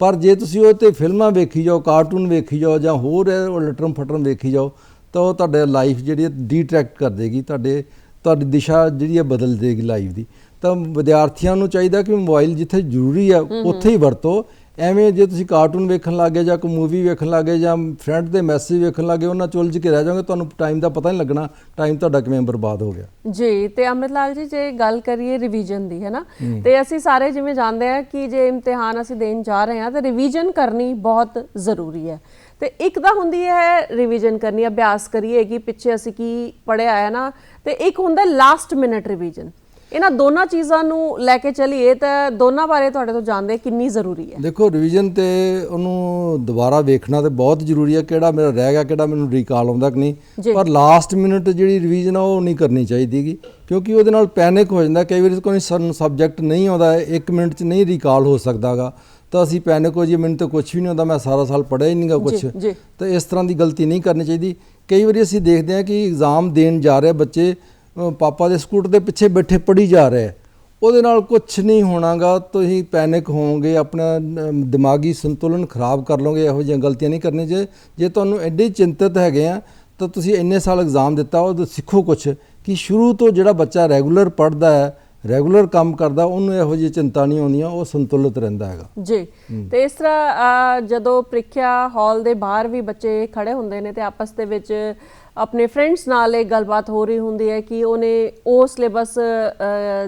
ਪਰ ਜੇ ਤੁਸੀਂ ਉਹ 'ਤੇ ਫਿਲਮਾਂ ਵੇਖੀ ਜਾਓ, ਕਾਰਟੂਨ ਵੇਖੀ ਜਾਓ ਜਾਂ ਹੋਰ ਲਟਰਮ ਫਟਰਮ ਵੇਖੀ ਜਾਓ ਤਾਂ ਉਹ ਤੁਹਾਡੇ ਲਾਈਫ ਜਿਹੜੀ ਹੈ ਡੀਟਰੈਕਟ ਕਰ ਦੇਗੀ, ਤੁਹਾਡੀ ਦਿਸ਼ਾ ਜਿਹੜੀ ਹੈ ਬਦਲ ਦੇਗੀ ਲਾਈਫ ਦੀ। ਤਾਂ ਵਿਦਿਆਰਥੀਆਂ ਨੂੰ ਚਾਹੀਦਾ ਕਿ ਮੋਬਾਈਲ ਜਿੱਥੇ ਜ਼ਰੂਰੀ ਹੈ ਉੱਥੇ ਹੀ ਵਰਤੋ। ਐਵੇਂ ਜੇ ਤੁਸੀਂ ਕਾਰਟੂਨ ਵੇਖਣ ਲੱਗੇ ਜਾਂ ਕੋਈ ਮੂਵੀ ਵੇਖਣ ਲੱਗੇ ਜਾਂ ਫਰੈਂਡ ਦੇ ਮੈਸੇਜ ਵੇਖਣ ਲੱਗੇ, ਉਹਨਾਂ 'ਚ ਉਲਝ ਕੇ ਰਹਿ ਜਾਓਗੇ, ਤੁਹਾਨੂੰ ਟਾਈਮ ਦਾ ਪਤਾ ਨਹੀਂ ਲੱਗਣਾ, ਟਾਈਮ ਤੁਹਾਡਾ ਕਿਵੇਂ ਬਰਬਾਦ ਹੋ ਗਿਆ ਜੀ। ਤੇ ਅੰਮ੍ਰਿਤ ਲਾਲ ਜੀ, ਜੇ ਗੱਲ ਕਰੀਏ ਰਿਵੀਜ਼ਨ ਦੀ, ਹੈ ਨਾ, ਤੇ ਅਸੀਂ ਸਾਰੇ ਜਿਵੇਂ ਜਾਣਦੇ ਹਾਂ ਕਿ ਜੇ ਇਮਤਿਹਾਨ ਅਸੀਂ ਦੇਣ ਜਾ ਰਹੇ ਹਾਂ ਤਾਂ ਰਿਵੀਜ਼ਨ ਕਰਨੀ ਬਹੁਤ ਜ਼ਰੂਰੀ ਹੈ। ਤੇ ਇੱਕ ਤਾਂ ਹੁੰਦੀ ਹੈ ਰਿਵੀਜ਼ਨ ਕਰਨੀ, ਅਭਿਆਸ ਕਰੀਏ ਕਿ ਪਿੱਛੇ ਅਸੀਂ ਕੀ ਪੜ੍ਹਿਆ ਹੈ ਨਾ, ਤੇ ਇੱਕ ਹੁੰਦਾ ਲਾਸਟ ਮਿੰਟ ਰਿਵੀਜ਼ਨ। ਇਹਨਾਂ ਦੋਨਾਂ ਚੀਜ਼ਾਂ ਨੂੰ ਲੈ ਕੇ ਚੱਲੀਏ ਤਾਂ ਦੋਨਾਂ ਬਾਰੇ ਤੁਹਾਡੇ ਤੋਂ ਜਾਣਦੇ ਕਿੰਨੀ ਜ਼ਰੂਰੀ ਹੈ? ਦੇਖੋ, ਰਿਵੀਜ਼ਨ ਤੇ ਉਹਨੂੰ ਦੁਬਾਰਾ ਵੇਖਣਾ ਤੇ ਬਹੁਤ ਜ਼ਰੂਰੀ ਹੈ, ਕਿਹੜਾ ਮੇਰਾ ਰਹਿ ਗਿਆ, ਕਿਹੜਾ ਮੈਨੂੰ ਰੀਕਾਲ ਆਉਂਦਾ ਕਿ ਨਹੀਂ। ਪਰ ਲਾਸਟ ਮਿੰਟ ਜਿਹੜੀ ਰਿਵੀਜ਼ਨ ਆ ਉਹ ਨਹੀਂ ਕਰਨੀ ਚਾਹੀਦੀ, ਕਿਉਂਕਿ ਉਹਦੇ ਨਾਲ ਪੈਨਿਕ ਹੋ ਜਾਂਦਾ। ਕਈ ਵਾਰੀ ਕੋਈ ਸਾਨੂੰ ਸਬਜੈਕਟ ਨਹੀਂ ਆਉਂਦਾ, 1 ਮਿੰਟ 'ਚ ਨਹੀਂ ਰੀਕਾਲ ਹੋ ਸਕਦਾਗਾ, ਤਾਂ ਅਸੀਂ ਪੈਨਿਕ ਹੋ ਜਾਈਏ, ਮੈਨੂੰ ਤਾਂ ਕੁਛ ਵੀ ਨਹੀਂ ਆਉਂਦਾ, ਮੈਂ ਸਾਰਾ ਸਾਲ ਪੜ੍ਹਿਆ ਹੀ ਨਹੀਂਗਾ ਕੁਛ। ਤਾਂ ਇਸ ਤਰ੍ਹਾਂ ਦੀ ਗਲਤੀ ਨਹੀਂ ਕਰਨੀ ਚਾਹੀਦੀ। ਕਈ ਵਾਰੀ ਅਸੀਂ ਦੇਖਦੇ ਹਾਂ ਕਿ ਐਗਜ਼ਾਮ ਦੇਣ ਜਾ ਰਹੇ ਬੱਚੇ ਪਾਪਾ ਦੇ ਸਕੂਟਰ ਦੇ ਪਿੱਛੇ ਬੈਠੇ ਪੜ੍ਹੀ ਜਾ ਰਹੇ, ਉਹਦੇ ਨਾਲ ਕੁਛ ਨਹੀਂ ਹੋਣਾਗਾ। ਤੁਸੀਂ ਪੈਨਿਕ ਹੋਵੋਗੇ, ਆਪਣਾ ਦਿਮਾਗੀ ਸੰਤੁਲਨ ਖਰਾਬ ਕਰ ਲਓਗੇ। ਇਹੋ ਜਿਹੀਆਂ ਗਲਤੀਆਂ ਨਹੀਂ ਕਰਨੀਆਂ। ਜੇ ਤੁਹਾਨੂੰ ਐਡੇ ਚਿੰਤਤ ਹੈਗੇ ਆ ਤਾਂ ਤੁਸੀਂ ਇੰਨੇ ਸਾਲ ਐਗਜ਼ਾਮ ਦਿੱਤਾ, ਉਹ ਸਿੱਖੋ ਕੁਛ ਕਿ ਸ਼ੁਰੂ ਤੋਂ ਜਿਹੜਾ ਬੱਚਾ ਰੈਗੂਲਰ ਪੜ੍ਹਦਾ ਹੈ, ਰੈਗੂਲਰ ਕੰਮ ਕਰਦਾ, ਉਹਨੂੰ ਇਹੋ ਜਿਹੀ ਚਿੰਤਾ ਨਹੀਂ ਆਉਂਦੀਆਂ, ਉਹ ਸੰਤੁਲਿਤ ਰਹਿੰਦਾ ਹੈਗਾ ਜੀ। ਤੇ ਇਸ ਤਰ੍ਹਾਂ ਜਦੋਂ ਪ੍ਰੀਖਿਆ ਹਾਲ ਦੇ ਬਾਹਰ ਵੀ ਬੱਚੇ ਖੜੇ ਹੁੰਦੇ ਨੇ ਤੇ ਆਪਸ ਦੇ ਵਿੱਚ ਆਪਣੇ ਫਰੈਂਡਸ ਨਾਲ ਇਹ ਗੱਲਬਾਤ ਹੋ ਰਹੀ ਹੁੰਦੀ ਹੈ ਕਿ ਉਹਨੇ ਉਹ ਸਿਲੇਬਸ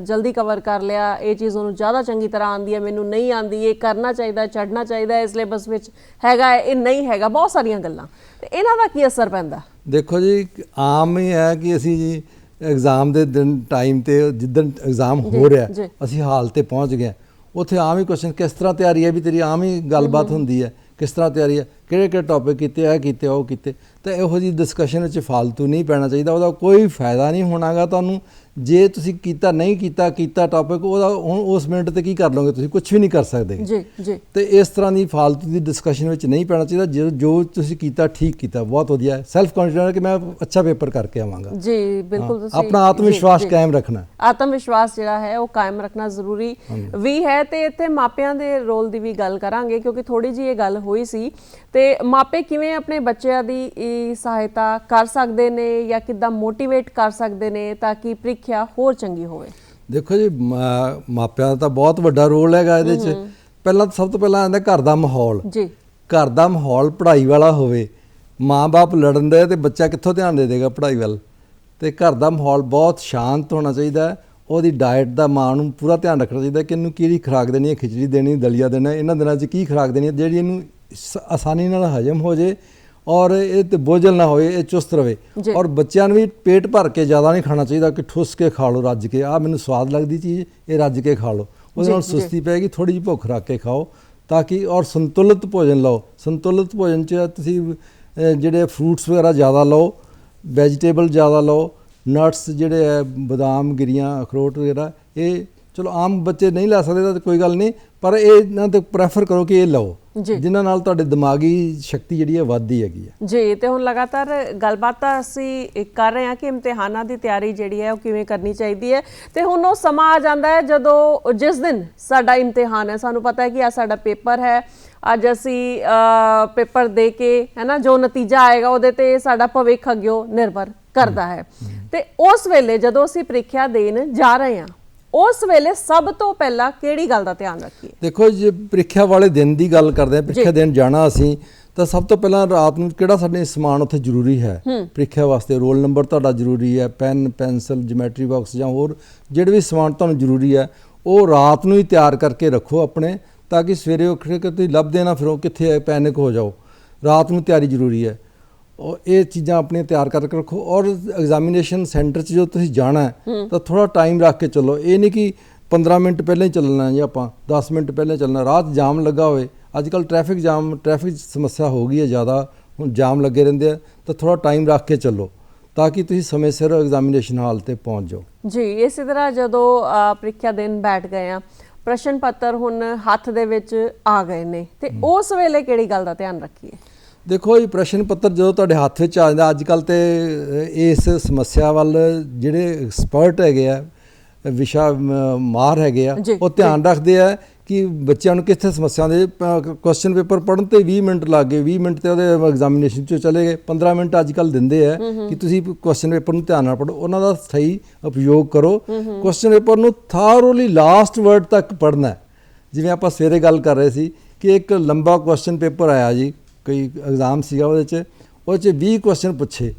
ਜਲਦੀ ਕਵਰ ਕਰ ਲਿਆ, ਇਹ ਚੀਜ਼ ਉਹਨੂੰ ਜ਼ਿਆਦਾ ਚੰਗੀ ਤਰ੍ਹਾਂ ਆਉਂਦੀ ਹੈ, ਮੈਨੂੰ ਨਹੀਂ ਆਉਂਦੀ, ਇਹ ਕਰਨਾ ਚਾਹੀਦਾ, ਛੱਡਣਾ ਚਾਹੀਦਾ, ਇਹ ਸਿਲੇਬਸ ਵਿੱਚ ਹੈਗਾ, ਇਹ ਨਹੀਂ ਹੈਗਾ, ਬਹੁਤ ਸਾਰੀਆਂ ਗੱਲਾਂ। ਤੇ ਇਹਨਾਂ ਦਾ ਕੀ ਅਸਰ ਪੈਂਦਾ? ਦੇਖੋ ਜੀ, ਆਮ ਹੀ ਹੈ ਕਿ ਅਸੀਂ ਜੀ ਐਗਜ਼ਾਮ ਦੇ ਦਿਨ ਟਾਈਮ 'ਤੇ ਜਿੱਦਣ ਐਗਜ਼ਾਮ ਹੋ ਰਿਹਾ ਅਸੀਂ ਹਾਲ 'ਤੇ ਪਹੁੰਚ ਗਏ, ਉੱਥੇ ਆਮ ਹੀ ਕੁਐਸਚਨ ਕਿਸ ਤਰ੍ਹਾਂ ਤਿਆਰੀ ਹੈ, ਵੀ ਤੇਰੀ ਆਮ ਹੀ ਗੱਲਬਾਤ ਹੁੰਦੀ ਹੈ, ਕਿਸ ਤਰ੍ਹਾਂ ਤਿਆਰੀ ਹੈ, ਕਿਹੜੇ ਟੌਪਿਕ ਕੀਤੇ, ਇਹ ਕੀਤੇ, ਉਹ ਕੀਤੇ। ਤਾਂ ਇਹੋ ਜਿਹੀ ਡਿਸਕਸ਼ਨ ਵਿੱਚ ਫਾਲਤੂ ਨਹੀਂ ਪੈਣਾ ਚਾਹੀਦਾ, ਉਹਦਾ ਕੋਈ ਫਾਇਦਾ ਨਹੀਂ ਹੋਣਾਗਾ ਤੁਹਾਨੂੰ। ਜੇ ਤੁਸੀਂ ਕੀਤਾ ਨਹੀਂ ਕੀਤਾ ਟੌਪਿਕ, ਉਹਦਾ ਹੁਣ ਉਸ ਮਿੰਟ ਤੇ ਕੀ ਕਰ ਲਓਗੇ, ਤੁਸੀਂ ਕੁਝ ਵੀ ਨਹੀਂ ਕਰ ਸਕਦੇ ਜੀ। ਤੇ ਇਸ ਤਰ੍ਹਾਂ ਦੀ ਫਾਲਤੂ ਦੀ ਡਿਸਕਸ਼ਨ ਵਿੱਚ ਨਹੀਂ ਪੈਣਾ ਚਾਹੀਦਾ। ਜੋ ਤੁਸੀਂ ਕੀਤਾ ਠੀਕ ਕੀਤਾ, ਬਹੁਤ ਵਧੀਆ ਹੈ। ਸੈਲਫ ਕੌਨਫੀਡੈਂਸ ਕਿ ਮੈਂ ਅੱਛਾ ਪੇਪਰ ਕਰਕੇ ਆਵਾਂਗਾ ਜੀ। ਬਿਲਕੁਲ, ਤੁਸੀਂ ਆਪਣਾ ਆਤਮ ਵਿਸ਼ਵਾਸ ਕਾਇਮ ਰੱਖਣਾ, ਆਤਮ ਵਿਸ਼ਵਾਸ ਜਿਹੜਾ ਹੈ ਉਹ ਕਾਇਮ ਰੱਖਣਾ ਜ਼ਰੂਰੀ ਵੀ ਹੈ। ਤੇ ਇੱਥੇ ਮਾਪਿਆਂ ਦੇ ਰੋਲ ਦੀ ਵੀ ਗੱਲ ਕਰਾਂਗੇ, ਕਿਉਂਕਿ ਥੋੜੀ ਜਿਹੀ ਇਹ ਗੱਲ ਹੋਈ ਸੀ। ਤੇ ਮਾਪੇ ਕਿਵੇਂ ਆਪਣੇ ਬੱਚਿਆਂ ਦੀ ਸਹਾਇਤਾ ਕਰ ਸਕਦੇ ਨੇ ਜਾਂ ਕਿੱਦਾਂ ਮੋਟੀਵੇਟ ਕਰ ਸਕਦੇ ਨੇ ਤਾਂ ਕਿ ਪ੍ਰੀਖਿਆ ਹੋਰ ਚੰਗੀ ਹੋਵੇ? ਦੇਖੋ ਜੀ ਮਾਪਿਆਂ ਦਾ ਤਾਂ ਬਹੁਤ ਵੱਡਾ ਰੋਲ ਹੈਗਾ ਇਹਦੇ 'ਚ। ਪਹਿਲਾਂ ਤਾਂ ਸਭ ਤੋਂ ਪਹਿਲਾਂ ਆਉਂਦਾ ਘਰ ਦਾ ਮਾਹੌਲ। ਜੀ। ਘਰ ਦਾ ਮਾਹੌਲ ਪੜ੍ਹਾਈ ਵਾਲਾ ਹੋਵੇ, ਮਾਂ-ਬਾਪ ਲੜਨ ਦੇ ਤੇ ਬੱਚਾ ਕਿੱਥੋਂ ਧਿਆਨ ਦੇ ਦੇਗਾ ਪੜ੍ਹਾਈ ਵੱਲ। ਤੇ ਘਰ ਦਾ ਮਾਹੌਲ ਬਹੁਤ ਸ਼ਾਂਤ ਹੋਣਾ ਚਾਹੀਦਾ। ਉਹਦੀ ਡਾਈਟ ਦਾ ਮਾਂ ਨੂੰ ਪੂਰਾ ਧਿਆਨ ਰੱਖਣਾ ਚਾਹੀਦਾ ਕਿ ਇਹਨੂੰ ਕਿਹੜੀ ਖੁਰਾਕ ਦੇਣੀ ਹੈ, ਖਿਚੜੀ ਦੇਣੀ, ਦਲੀਆ ਦੇਣਾ, ਇਹਨਾਂ ਦਿਨਾਂ 'ਚ ਕੀ ਖੁਰਾਕ ਦੇਣੀ ਹੈ ਜਿਹੜੀ ਇਹਨੂੰ ਆਸਾਨੀ ਨਾਲ ਹਜਮ ਹੋ ਜੇ ਔਰ ਇਹ ਤੇ ਬੋਝਲ ਨਾ ਹੋਏ, ਇਹ ਚੁਸਤ ਰਵੇ। ਔਰ ਬੱਚਿਆਂ ਨੂੰ ਵੀ ਪੇਟ ਭਰ ਕੇ ਜ਼ਿਆਦਾ ਨਹੀਂ ਖਾਣਾ ਚਾਹੀਦਾ ਕਿ ਠੁੱਸ ਕੇ ਖਾ ਲਓ, ਰੱਜ ਕੇ ਆਹ ਮੈਨੂੰ ਸਵਾਦ ਲੱਗਦੀ ਚੀਜ਼ ਇਹ ਰੱਜ ਕੇ ਖਾ ਲਓ, ਉਹਦੇ ਨਾਲ ਸੁਸਤੀ ਪਏਗੀ। ਥੋੜੀ ਜਿਹੀ ਭੁੱਖ ਰੱਖ ਕੇ ਖਾਓ ਤਾਂ ਕਿ ਔਰ ਸੰਤੁਲਿਤ ਭੋਜਨ ਲਓ। ਸੰਤੁਲਿਤ ਭੋਜਨ 'ਚ ਤੁਸੀਂ ਜਿਹੜੇ ਫਰੂਟਸ ਵਗੈਰਾ ਜ਼ਿਆਦਾ ਲਓ, ਵੈਜੀਟੇਬਲ ਜ਼ਿਆਦਾ ਲਓ, ਨਟਸ ਜਿਹੜੇ ਹੈ ਬਦਾਮ, ਗਿਰੀਆਂ, ਅਖਰੋਟ ਵਗੈਰਾ। ਇਹ ਚਲੋ ਆਮ ਬੱਚੇ ਨਹੀਂ ਲੈ ਸਕਦੇ ਤਾਂ ਕੋਈ ਗੱਲ ਨਹੀਂ, ਪਰ ਇਹ ਇਹਨਾਂ ਤੇ ਪ੍ਰੈਫਰ ਕਰੋ ਕਿ ਇਹ ਲਓ ਜਿਨ੍ਹਾਂ ਨਾਲ ਤੁਹਾਡੇ ਦਿਮਾਗੀ ਸ਼ਕਤੀ ਜਿਹੜੀ ਹੈ ਵੱਧਦੀ ਹੈਗੀ ਹੈ। ਜੀ। ਤੇ ਹੁਣ ਲਗਾਤਾਰ ਗੱਲਬਾਤ ਤਾਂ ਅਸੀਂ ਕਰ ਰਹੇ ਹਾਂ ਕਿ ਇਮਤਿਹਾਨਾਂ ਦੀ ਤਿਆਰੀ ਜਿਹੜੀ ਹੈ ਉਹ ਕਿਵੇਂ ਕਰਨੀ ਚਾਹੀਦੀ ਹੈ। ਤੇ ਹੁਣ ਉਹ ਸਮਾਂ ਆ ਜਾਂਦਾ ਹੈ ਜਦੋਂ ਜਿਸ ਦਿਨ ਸਾਡਾ ਇਮਤਿਹਾਨ ਹੈ, ਸਾਨੂੰ ਪਤਾ ਹੈ ਕਿ ਆ ਸਾਡਾ ਪੇਪਰ ਹੈ, ਅੱਜ ਅਸੀਂ ਪੇਪਰ ਦੇ ਕੇ ਹੈ ਨਾ ਜੋ ਨਤੀਜਾ ਆਏਗਾ ਉਹਦੇ ਤੇ ਸਾਡਾ ਭਵਿੱਖ ਅੱਗੇ ਨਿਰਭਰ ਕਰਦਾ ਹੈ। ਤੇ ਉਸ ਵੇਲੇ ਜਦੋਂ ਅਸੀਂ ਪ੍ਰੀਖਿਆ ਦੇਣ ਜਾ ਰਹੇ ਹਾਂ, ਉਸ ਵੇਲੇ ਸਭ ਤੋਂ ਪਹਿਲਾਂ ਕਿਹੜੀ ਗੱਲ ਦਾ ਧਿਆਨ ਰੱਖੀਏ? ਦੇਖੋ ਜੇ ਪ੍ਰੀਖਿਆ ਵਾਲੇ ਦਿਨ ਦੀ ਗੱਲ ਕਰਦੇ ਹਾਂ, ਪ੍ਰੀਖਿਆ ਦੇਣ ਜਾਣਾ ਅਸੀਂ ਤਾਂ ਸਭ ਤੋਂ ਪਹਿਲਾਂ ਰਾਤ ਨੂੰ ਕਿਹੜਾ ਸਾਡੇ ਸਮਾਨ ਉੱਥੇ ਜ਼ਰੂਰੀ ਹੈ ਪ੍ਰੀਖਿਆ ਵਾਸਤੇ। ਰੋਲ ਨੰਬਰ ਤੁਹਾਡਾ ਜ਼ਰੂਰੀ ਹੈ, ਪੈਨ, ਪੈਨਸਲ, ਜਿਮੈਟਰੀ ਬਾਕਸ ਜਾਂ ਹੋਰ ਜਿਹੜੇ ਵੀ ਸਮਾਨ ਤੁਹਾਨੂੰ ਜ਼ਰੂਰੀ ਹੈ ਉਹ ਰਾਤ ਨੂੰ ਹੀ ਤਿਆਰ ਕਰਕੇ ਰੱਖੋ ਆਪਣੇ, ਤਾਂ ਕਿ ਸਵੇਰੇ ਉੱਠ ਕੇ ਤੁਸੀਂ ਲੱਭਦੇ ਨਾ ਫਿਰੋ ਕਿੱਥੇ ਹੈ, ਪੈਨਿਕ ਹੋ ਜਾਓ। ਰਾਤ ਨੂੰ ਤਿਆਰੀ ਜ਼ਰੂਰੀ ਹੈ। ਉਹ ਇਹ ਚੀਜ਼ਾਂ ਆਪਣੀਆਂ ਤਿਆਰ ਕਰਕੇ ਰੱਖੋ। ਔਰ ਐਗਜ਼ਾਮੀਨੇਸ਼ਨ ਸੈਂਟਰ 'ਚ ਜੋ ਤੁਸੀਂ ਜਾਣਾ ਹੈ ਤਾਂ ਥੋੜ੍ਹਾ ਟਾਈਮ ਰੱਖ ਕੇ ਚੱਲੋ। ਇਹ ਨਹੀਂ ਕਿ 15 ਮਿੰਟ ਪਹਿਲਾਂ ਹੀ ਚੱਲਣਾ ਜਾਂ ਆਪਾਂ 10 ਮਿੰਟ ਪਹਿਲਾਂ ਚੱਲਣਾ। ਰਾਤ ਜਾਮ ਲੱਗਾ ਹੋਵੇ, ਅੱਜ ਕੱਲ੍ਹ ਟ੍ਰੈਫਿਕ ਸਮੱਸਿਆ ਹੋ ਗਈ ਹੈ ਜ਼ਿਆਦਾ, ਹੁਣ ਜਾਮ ਲੱਗੇ ਰਹਿੰਦੇ ਆ, ਤਾਂ ਥੋੜ੍ਹਾ ਟਾਈਮ ਰੱਖ ਕੇ ਚੱਲੋ ਤਾਂ ਕਿ ਤੁਸੀਂ ਸਮੇਂ ਸਿਰ ਐਗਜ਼ਾਮੀਨੇਸ਼ਨ ਹਾਲ ਤੇ ਪਹੁੰਚ ਜਾਓ। ਜੀ। ਇਸੇ ਤਰ੍ਹਾਂ ਜਦੋਂ ਪ੍ਰੀਖਿਆ ਦੇਣ ਬੈਠ ਗਏ ਆ, ਪ੍ਰਸ਼ਨ ਪੱਤਰ ਹੁਣ ਹੱਥ ਦੇ ਵਿੱਚ ਆ ਗਏ ਨੇ, ਤੇ ਉਸ ਵੇਲੇ ਕਿਹੜੀ ਗੱਲ ਦਾ ਧਿਆਨ ਰੱਖੀਏ? ਦੇਖੋ ਜੀ ਪ੍ਰਸ਼ਨ ਪੱਤਰ ਜਦੋਂ ਤੁਹਾਡੇ ਹੱਥ ਵਿੱਚ ਆ ਜਾਂਦਾ, ਅੱਜ ਕੱਲ੍ਹ ਤੇ ਇਸ ਸਮੱਸਿਆ ਵੱਲ ਜਿਹੜੇ ਐਕਸਪਰਟ ਹੈਗੇ ਆ, ਵਿਸ਼ਾ ਮਾਹਰ ਹੈਗੇ ਆ, ਉਹ ਧਿਆਨ ਰੱਖਦੇ ਆ ਕਿ ਬੱਚਿਆਂ ਨੂੰ ਕਿੱਥੇ ਸਮੱਸਿਆ ਦੇ। ਕੁਐਸਚਨ ਪੇਪਰ ਪੜ੍ਹਨ ਤੇ 20 ਮਿੰਟ ਲੱਗ ਗਏ, 20 ਮਿੰਟ ਤੇ ਉਹਦੇ ਐਗਜ਼ਾਮੀਨੇਸ਼ਨ 'ਚ ਚਲੇ ਗਏ, 15 ਮਿੰਟ ਅੱਜ ਕੱਲ੍ਹ ਦਿੰਦੇ ਆ ਕਿ ਤੁਸੀਂ ਕੁਐਸਚਨ ਪੇਪਰ ਨੂੰ ਧਿਆਨ ਨਾਲ ਪੜ੍ਹੋ, ਉਹਨਾਂ ਦਾ ਸਹੀ ਉਪਯੋਗ ਕਰੋ। ਕੁਐਸਚਨ ਪੇਪਰ ਨੂੰ ਥਾਰੋਲੀ ਲਾਸਟ ਵਰਡ ਤੱਕ ਪੜ੍ਹਨਾ। ਜਿਵੇਂ ਆਪਾਂ ਸਵੇਰੇ ਗੱਲ ਕਰ ਰਹੇ ਸੀ ਕਿ ਇੱਕ ਲੰਬਾ ਕੁਐਸਚਨ ਪੇਪਰ ਆਇਆ ਜੀ, ਕੋਈ ਐਗਜ਼ਾਮ ਸੀਗਾ, ਉਹਦੇ 'ਚ 20 ਕੁਐਸਚਨ ਪੁੱਛੇ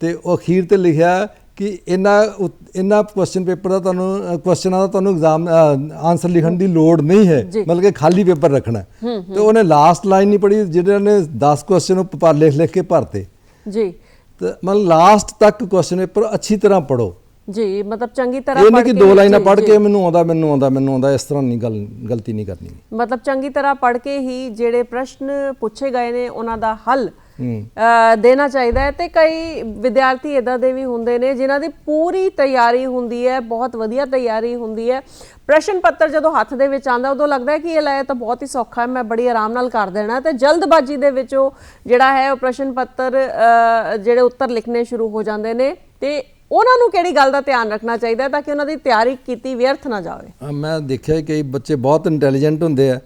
ਤੇ ਉਹ ਅਖੀਰ ਤੇ ਲਿਖਿਆ ਕਿ ਇਹਨਾਂ ਕੁਐਸਚਨ ਪੇਪਰ ਦਾ ਕੁਐਸਚਨਾਂ ਦਾ ਤੁਹਾਨੂੰ ਐਗਜ਼ਾਮ ਆਨਸਰ ਲਿਖਣ ਦੀ ਲੋੜ ਨਹੀਂ ਹੈ, ਮਤਲਬ ਕਿ ਖਾਲੀ ਪੇਪਰ ਰੱਖਣਾ। ਤੇ ਉਹਨੇ ਲਾਸਟ ਲਾਈਨ ਨਹੀਂ ਪੜ੍ਹੀ, ਜਿਹੜੇ ਨੇ 10 ਕੁਐਸਚਨ ਉਹ ਲਿਖ ਕੇ ਭਰਤੇ ਜੀ। ਤੇ ਮਤਲਬ ਲਾਸਟ ਤੱਕ ਕੁਐਸਚਨ ਪੇਪਰ ਅੱਛੀ ਤਰ੍ਹਾਂ ਪੜ੍ਹੋ ਜੀ। ਮਤਲਬ ਚੰਗੀ ਤਰ੍ਹਾਂ ਇਹ ਨਹੀਂ ਕਿ 2 ਲਾਈਨਾਂ ਪੜ੍ਹ ਕੇ ਮੈਨੂੰ ਆਉਂਦਾ, ਇਸ ਤਰ੍ਹਾਂ ਨਹੀਂ ਗਲਤੀ ਨਹੀਂ ਕਰਨੀ। ਮਤਲਬ ਚੰਗੀ ਤਰ੍ਹਾਂ ਪੜ੍ਹ ਕੇ ਹੀ ਜਿਹੜੇ ਪ੍ਰਸ਼ਨ ਪੁੱਛੇ ਗਏ ਨੇ ਉਹਨਾਂ ਦਾ ਹੱਲ ਦੇਣਾ ਚਾਹੀਦਾ ਹੈ। ਤੇ ਕਈ ਵਿਦਿਆਰਥੀ ਇੱਦਾਂ ਦੇ ਵੀ ਹੁੰਦੇ ਨੇ ਜਿਨ੍ਹਾਂ ਦੀ ਪੂਰੀ ਤਿਆਰੀ ਹੁੰਦੀ ਹੈ, ਬਹੁਤ ਵਧੀਆ ਤਿਆਰੀ ਹੁੰਦੀ ਹੈ, ਪ੍ਰਸ਼ਨ ਪੱਤਰ ਜਦੋਂ ਹੱਥ ਦੇ ਵਿੱਚ ਆਉਂਦਾ ਉਦੋਂ ਲੱਗਦਾ ਹੈ ਕਿ ਇਹ ਲੈ ਤਾਂ ਬਹੁਤ ਹੀ ਸੌਖਾ ਹੈ, ਮੈਂ ਬੜੀ ਆਰਾਮ ਨਾਲ ਕਰ ਦੇਣਾ, ਤੇ ਜਲਦਬਾਜ਼ੀ ਦੇ ਵਿੱਚ ਉਹ ਜਿਹੜਾ ਹੈ ਉਹ ਪ੍ਰਸ਼ਨ ਪੱਤਰ ਜਿਹੜੇ ਉੱਤਰ ਲਿਖਣੇ ਸ਼ੁਰੂ ਹੋ ਜਾਂਦੇ ਨੇ। ਤੇ ਉਹਨਾਂ ਨੂੰ ਕਿਹੜੀ ਗੱਲ ਦਾ ਧਿਆਨ ਰੱਖਣਾ ਚਾਹੀਦਾ ਤਾਂ ਕਿ ਉਹਨਾਂ ਦੀ ਤਿਆਰੀ ਕੀਤੀ ਵਿਅਰਥ ਨਾ ਜਾਵੇ? ਮੈਂ ਦੇਖਿਆ ਕਈ ਬੱਚੇ ਬਹੁਤ ਇੰਟੈਲੀਜੈਂਟ ਹੁੰਦੇ ਆ,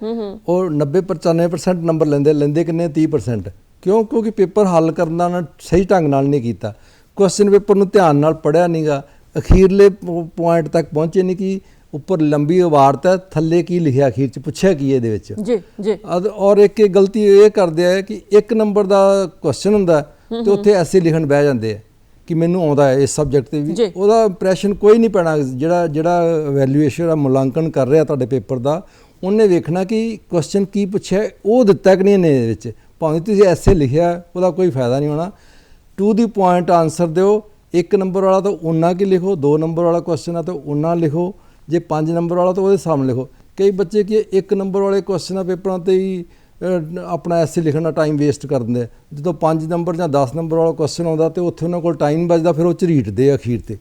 ਉਹ 90-95% ਨੰਬਰ ਲੈਂਦੇ ਕਿੰਨੇ 30%। ਕਿਉਂਕਿ ਪੇਪਰ ਹੱਲ ਕਰਨਾ ਨਾ ਸਹੀ ਢੰਗ ਨਾਲ ਨਹੀਂ ਕੀਤਾ, ਕੁਐਸਚਨ ਪੇਪਰ ਨੂੰ ਧਿਆਨ ਨਾਲ ਪੜ੍ਹਿਆ ਨਹੀਂਗਾ, ਅਖੀਰਲੇ ਪੁਆਇੰਟ ਤੱਕ ਪਹੁੰਚੇ ਨਹੀਂ ਕਿ ਉੱਪਰ ਲੰਬੀ ਇਬਾਰਤ ਹੈ, ਥੱਲੇ ਕੀ ਲਿਖਿਆ, ਅਖੀਰ 'ਚ ਪੁੱਛਿਆ ਕੀ ਇਹਦੇ ਵਿੱਚ ਜੀ। ਔਰ ਇੱਕ ਗਲਤੀ ਇਹ ਕਰਦੇ ਆ ਕਿ 1 ਨੰਬਰ ਦਾ ਕੁਐਸਚਨ ਹੁੰਦਾ ਤੇ ਉੱਥੇ ਐਸੇ ਲਿਖਣ ਬਹਿ ਜਾਂਦੇ ਆ ਕਿ ਮੈਨੂੰ ਆਉਂਦਾ ਹੈ ਇਸ ਸਬਜੈਕਟ ਤੇ ਵੀ। ਉਹਦਾ ਇੰਪ੍ਰੈਸ਼ਨ ਕੋਈ ਨਹੀਂ ਪੈਣਾ। ਜਿਹੜਾ ਵੈਲਿਊਏਸ਼ਨ ਦਾ ਮੁਲਾਂਕਣ ਕਰ ਰਿਹਾ ਤੁਹਾਡੇ ਪੇਪਰ ਦਾ, ਉਹਨੇ ਵੇਖਣਾ ਕਿ ਕੁਐਸਚਨ ਕੀ ਪੁੱਛਿਆ, ਉਹ ਦਿੱਤਾ ਕਿ ਨਹੀਂ ਇਹਨੇ ਇਹਦੇ ਵਿੱਚ। ਭਾਵੇਂ ਤੁਸੀਂ ਐਸੇ ਲਿਖਿਆ, ਉਹਦਾ ਕੋਈ ਫਾਇਦਾ ਨਹੀਂ ਹੋਣਾ। ਟੂ ਦੀ ਪੁਆਇੰਟ ਆਨਸਰ ਦਿਓ। 1 ਨੰਬਰ ਵਾਲਾ ਤਾਂ ਉਨਾ ਕੀ ਲਿਖੋ, 2 ਨੰਬਰ ਵਾਲਾ ਕੁਐਸਚਨ ਆ ਤਾਂ ਉਨਾ ਲਿਖੋ, ਜੇ 5 ਨੰਬਰ ਵਾਲਾ ਤਾਂ ਉਹਦੇ ਸਾਹਮਣੇ ਲਿਖੋ। ਕਈ ਬੱਚੇ ਕਿ 1 ਨੰਬਰ ਵਾਲੇ ਕੁਐਸਚਨਾਂ ਪੇਪਰਾਂ 'ਤੇ ਹੀ ਆਪਣਾ ਐਸੇ ਲਿਖਣ ਦਾ ਟਾਈਮ ਵੇਸਟ ਕਰ ਦਿੰਦੇ। ਜਦੋਂ 5 ਨੰਬਰ ਜਾਂ 10 ਨੰਬਰ ਵਾਲਾ ਕੁਐਸਚਨ ਆਉਂਦਾ ਤੇ ਉੱਥੇ ਉਹਨਾਂ ਕੋਲ ਟਾਈਮ ਬਚਦਾ, ਫਿਰ ਉਹ ਝਰੀਟਦੇ ਅਖੀਰ ਤੇ।